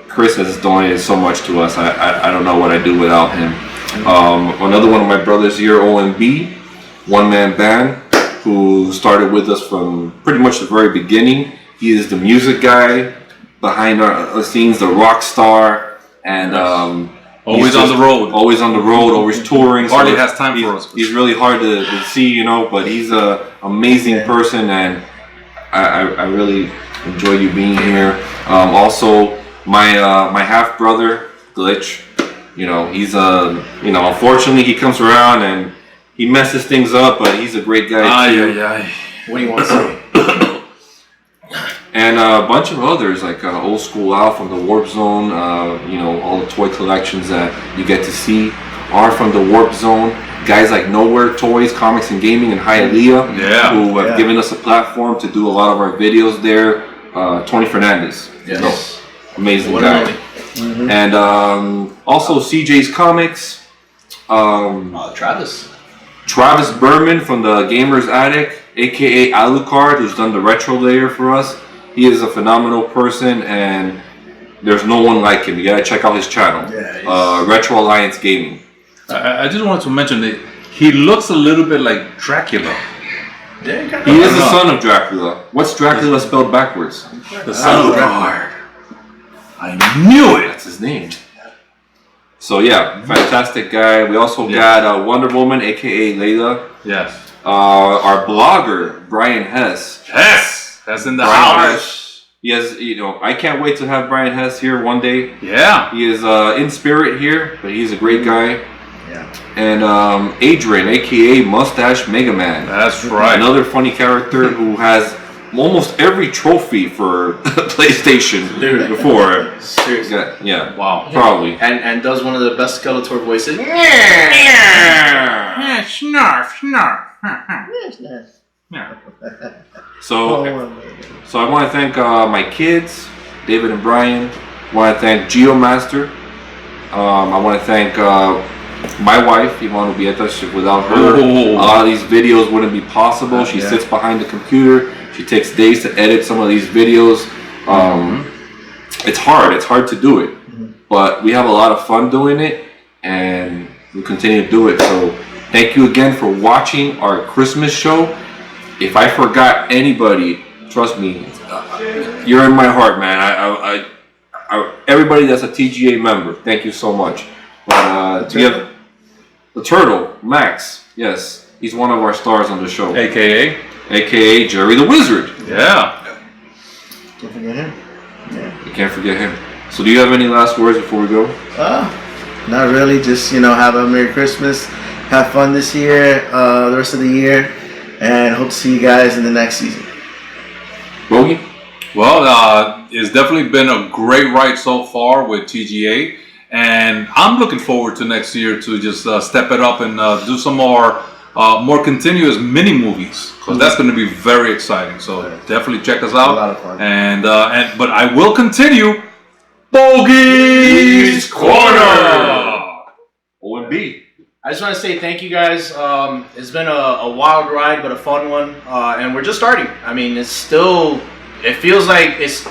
Chris has donated so much to us. I don't know what I'd do without him. Another one of my brothers here, OMB, one-man band, who started with us from pretty much the very beginning. He is the music guy behind our scenes, the rock star, and always on the road. Always on the road, always touring. Hardly has time for us. He's really hard to see, you know, but he's an amazing person, and I really enjoy you being here. Also, my half brother Glitch. You know, he's unfortunately he comes around and he messes things up, but he's a great guy too. What do you want to say? And a bunch of others like Old School Al from the Warp Zone. All the toy collections that you get to see are from the Warp Zone. Guys like Nowhere Toys, Comics and Gaming, and Hialeah, who have given us a platform to do a lot of our videos there. Tony Fernandez, amazing guy. Mm-hmm. And also CJ's Comics. Travis Berman from the Gamers Attic, aka Alucard, who's done the retro layer for us. He is a phenomenal person, and there's no one like him. You gotta check out his channel, Retro Alliance Gaming. I just wanted to mention that he looks a little bit like Dracula. Yeah, he is the son of Dracula. What's Dracula spelled backwards? The son of Dracula. I knew it. That's his name. So yeah, fantastic guy. We also got Wonder Woman, aka Layla. Yes. Our blogger Brian Hess. That's in the Brian house. Hess. He has, I can't wait to have Brian Hess here one day. Yeah. He is in spirit here, but he's a great guy. Yeah. And Adrian, aka Mustache Mega Man. That's right. Another funny character who has almost every trophy for PlayStation before. Seriously. Yeah. Wow. Probably. And does one of the best Skeletor voices. Snarf, snarf. So I want to thank my kids, David and Brian. I want to thank GeoMaster. I want to thank my wife, Yvonne Ubieta. Without her, a lot of these videos wouldn't be possible. She sits behind the computer. She takes days to edit some of these videos. It's hard to do it, but we have a lot of fun doing it, and we'll continue to do it. So thank you again for watching our Christmas show. If I forgot anybody, trust me, you're in my heart, man. I everybody that's a T.G.A member, thank you so much. But we have the Turtle, Max. Yes, he's one of our stars on the show. AKA Jerry the Wizard. Yeah. Can't forget him. Yeah. You can't forget him. So do you have any last words before we go? Not really. Just, have a Merry Christmas. Have fun this year, the rest of the year. And hope to see you guys in the next season. Bogy? Well, it's definitely been a great ride so far with T.G.A. And I'm looking forward to next year to just step it up and do some more continuous mini movies, because that's going to be very exciting. So definitely check us out. A lot of fun. But I will continue Bogy's Corner. OMB. I just want to say thank you guys. It's been a wild ride, but a fun one. And we're just starting. I mean, it feels like it's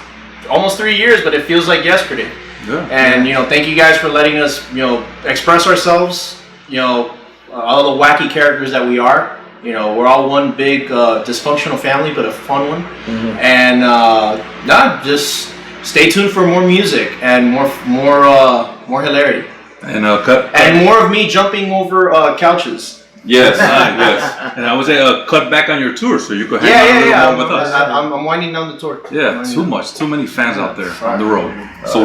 almost 3 years, but it feels like yesterday. Yeah. And, thank you guys for letting us, express ourselves, all the wacky characters that we are. We're all one big dysfunctional family, but a fun one. Mm-hmm. And just stay tuned for more music and more hilarity. And more of me jumping over couches. Yes, yes. And I would say cut back on your tour so you could hang out a little more with us. I'm winding down the tour. Yeah, too many fans out there on the road. So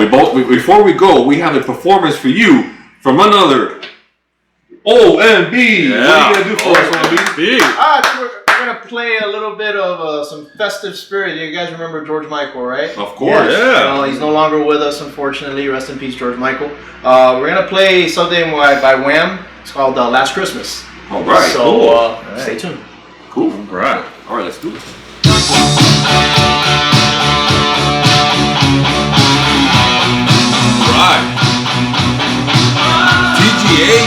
before we go, we have a performance for you from another OMB. Yeah. What are you gonna do for us, OMB? We're gonna play a little bit of some festive spirit. You guys remember George Michael, right? Of course. Yeah. He's no longer with us, unfortunately. Rest in peace, George Michael. We're gonna play something by Wham. It's called Last Christmas. All right. So stay tuned. Cool. All right, let's do it. Right. T.G.A.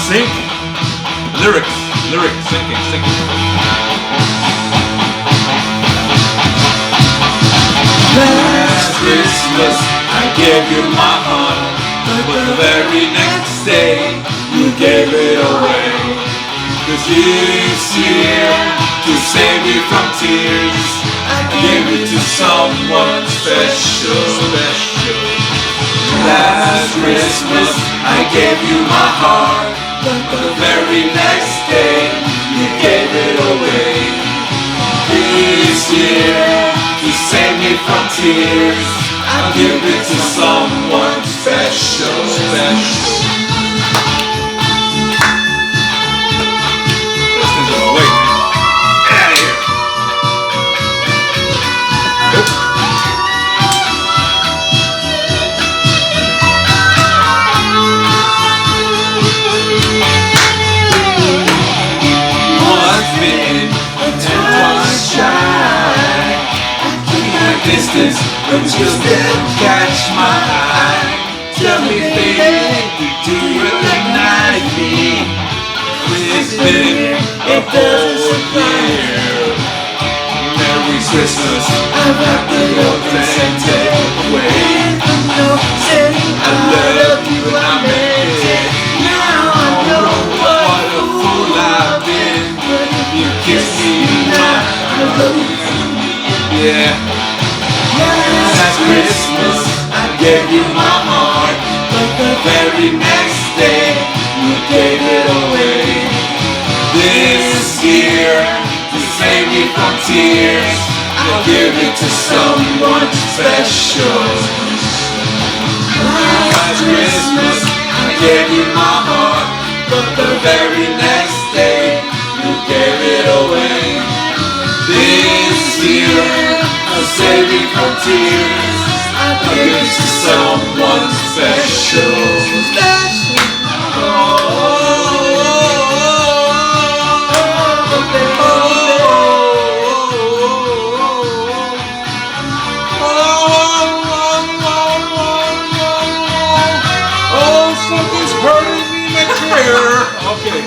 Sync. Lyric, sinking. Last Christmas, I gave you my heart, but the very next day, you gave it away. 'Cause this year, to save me from tears, I gave it to someone special. Last Christmas, I gave you my heart, but the very next day, you gave it away. This year, to save me from tears, I'll give it to someone special. This thing's gonna wait, man. Get out of here. Once bitten and twice shy. Distance, but you still catch my eye. Tell me, baby, do you recognize me? It's been a whole year. Merry Christmas, I've got the love and take away. I love you, I meant it. Now I know what a fool I've been. You kiss me now, I love you, yeah. Last Christmas, I gave you my heart, but the very next day, you gave it away. This year, to save me from tears, I'll give it to someone special. Last Christmas, I gave you my heart, but the very next day, you gave it away. This year, I'll save you from tears, I'll give it to someone special. Oh, something's hurting me in my career. Okay.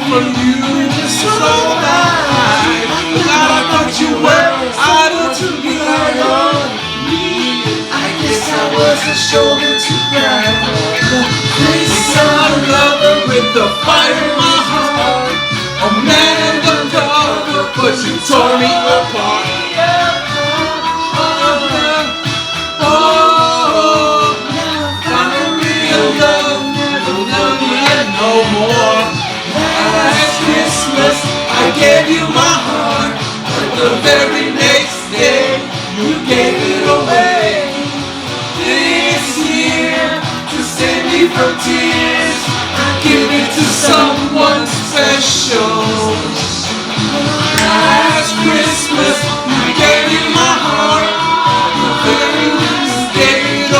From you, just so nice. God, I thought you were out to be alone. I guess I was a shoulder to cry. This I'm a lover with the fire in my heart. A man undercover, but you tore me apart. Oh, found a real love, never love you no more. Last Christmas, I gave you my heart, but the very next day, you gave it away. This year, to save me from tears, I give it to someone special. Last Christmas, I gave you my heart, the very next day, gave it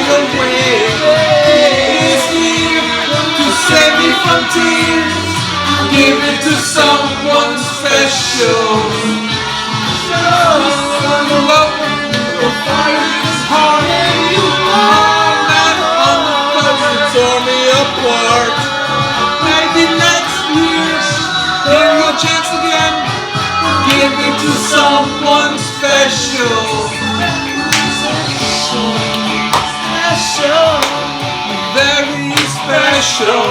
away. This year, to save me from tears, I'll give it to someone special. Someone love will fire his heart. All night on the bus, you tore me apart. Maybe next year, give you a chance again. Give it to someone special. Special, very special.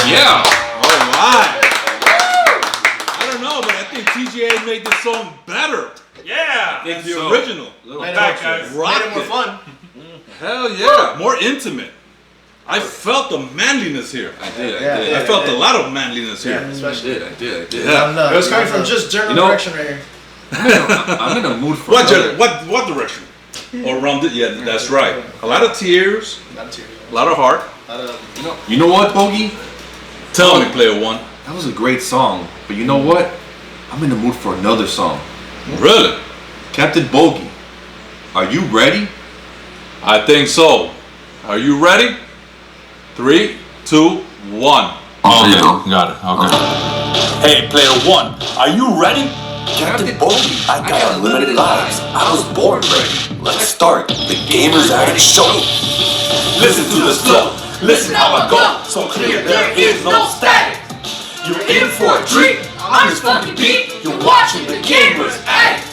Yeah. All right. I don't know, but I think T.G.A made this song better. Yeah. Than the original. Back, guys. Made it more fun. Hell yeah. More intimate. I felt the manliness here. I did. I felt a lot of manliness here. Especially. I did. Yeah. It was coming from just general direction right here. I'm in a mood for what direction? Or around it? Yeah, that's right. A lot of tears. A lot of heart. You know what, Bogy? Tell me, Player One. That was a great song, but you know what? I'm in the mood for another song. Really? Captain Bogy, are you ready? I think so. Are you ready? 3, 2, 1. Okay, got it. Okay. Hey, Player One, are you ready? Captain Bogy, I got unlimited lives. I was born ready. Let's start the Gamers Addict Show. Listen to this flow, listen how I go, so clear there is no static. You're in for a treat, on this funky beat, you're watching the Gamers Addict.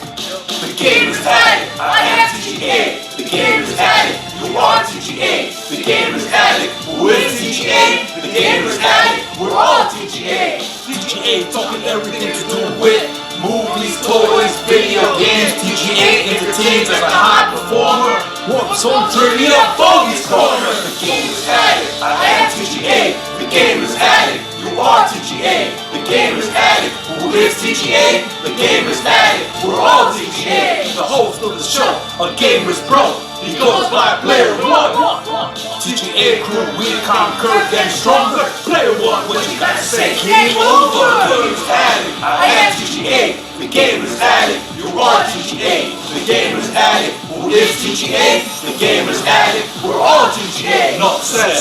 The Gamers Addict, I am T.G.A. The Gamers Addict, you are T.G.A. The Gamers Addict, who is T.G.A.? The Gamers Addict, we're all T.G.A. T.G.A. talking everything to do with movies, toys, video games. T.G.A. entertains as a high performer. 1, episode 30 of Bogy's Corner. The gamer's addict, I am T.G.A. The gamer's addict, you are T.G.A. The gamer's addict, who is T.G.A.? The gamer's addict, we're all T.G.A. The host of the show, a gamer's bro. He goes by Player One. T.G.A. crew, we conquer, getting stronger. Player One, what you gotta say? Game over. The gamer's addict, I am T.G.A. The gamer's addict, you are T.G.A. The gamer's addict, who is T.G.A? The gamer's addict, we're all T.G.A. Enough said.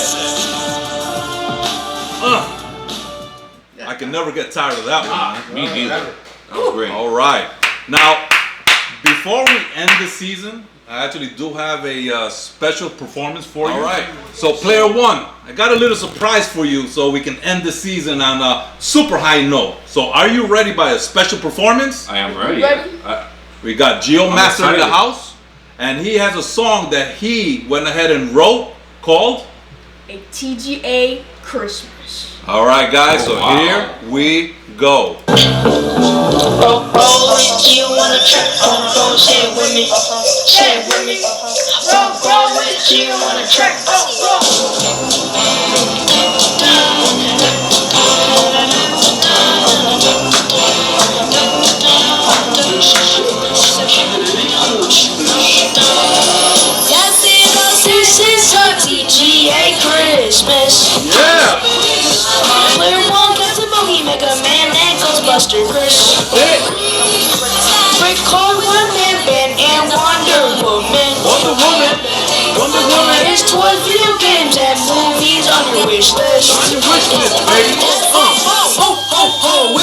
I can never get tired of that one. Me neither. That was great. All right. Now, before we end the season, I actually do have a special performance for you. All right. So, Player One, I got a little surprise for you so we can end the season on a super high note. So, are you ready by a special performance? I am ready. We got GHOSTBUSTERS Master in the house, and he has a song that he went ahead and wrote called A T.G.A. Christmas. All right, guys, so here we go. You wanna track? Say it with me. Say it with me. You wanna track? This is a T.G.A. Christmas. Yeah. Player One got the Bogy, Mega Man, and GHOSTBUSTERS. Record One Man Band and Wonder Woman. Wonder Woman. Wonder Woman. It's toys, video games, and movies on your wish list. On your wish list, baby.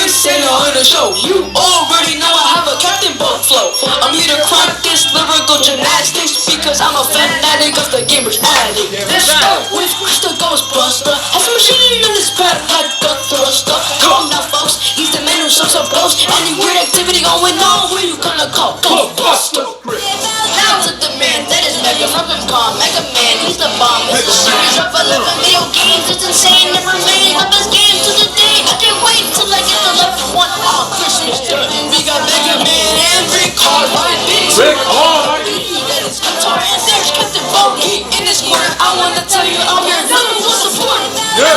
It's Santa on the show. You already know I have a Captain Bug flow. I'm here to crank this lyrical gymnastics because I'm a fanatic of the gamer's addict. Let's start with Mr. Ghostbuster. Has a machine in his pad like the thruster. Come on now, folks. He's the man who sucks up ghosts. Any weird activity going on, who you gonna call? Ghostbuster. Now to the man that is Mega from Pikamom. Mega Man, he's the bomb. It's a series of 11 video games. It's insane. Never made the best game to the day. I can't wait till I get the left one on Christmas Day. We got Mega Man and Rick Hard. Rick Hard. That is guitar. And there's Captain Bogy. In this corner, I wanna tell you I'm your number one supporter.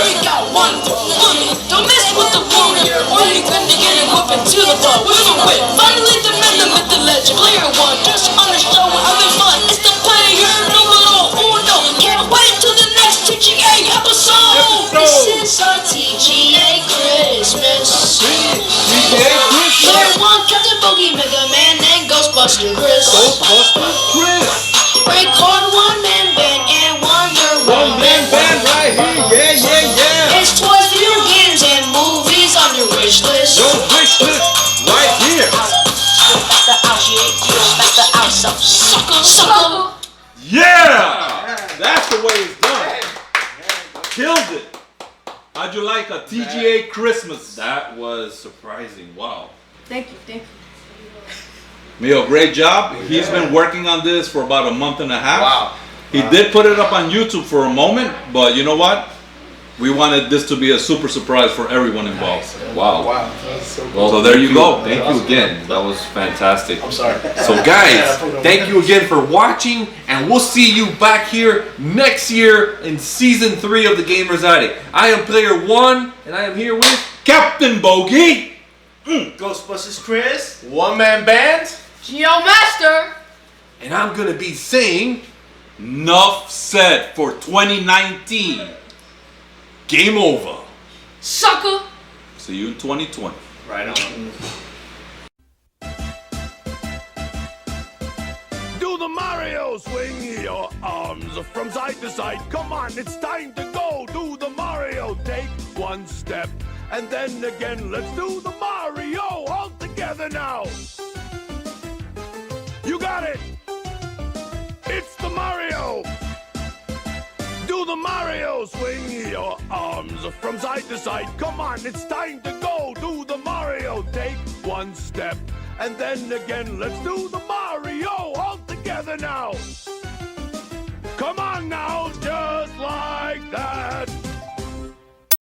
We got one woman. Don't mess with the warrior, or you're gonna get it whipping to the ball with a whip. Finally, the man, the myth, the legend. Player One, just on the show, we're having fun. It's the player numero uno. Can't wait till the next T.G.A. episode. This is our T.G.A. Christmas. Player One, Captain Bogy, Mega Man, and Ghostbusters Chris. Record One Man Band and Wonder Woman. One Man Band right here, yeah. It's toys, video games, and movies on your wish list. Your wish list right here. That's the house, that's the house, sucker. Yeah! That's the way it's done. Killed it. How'd you like a T.G.A. Christmas? That was surprising. Wow. Thank you. Mio, great job. He's been working on this for about a month and a half. Wow. He did put it up on YouTube for a moment, but you know what? We wanted this to be a super surprise for everyone involved. Wow. That's so cool. Well, So there you go. Thank you again. That was fantastic. I'm sorry. So guys, thank you again for watching, and we'll see you back here next year in season 3 of The Gamer's Addict. I am Player One, and I am here with Captain Bogy. Ghostbusters Chris. One Man Band. G.O. Master. and I'm gonna be saying enough said for 2019. Game over. Sucker. See you in 2020. Right on. Do the Mario, swing your arms from side to side. Come on, it's time to go. Do the Mario, take one step. And then again, let's do the Mario all together now. You got it. It's the Mario. Do the Mario, swing your arms from side to side. Come on, it's time to go. Do the Mario, take one step. And then again, let's do the Mario all together now. Come on now, just like that.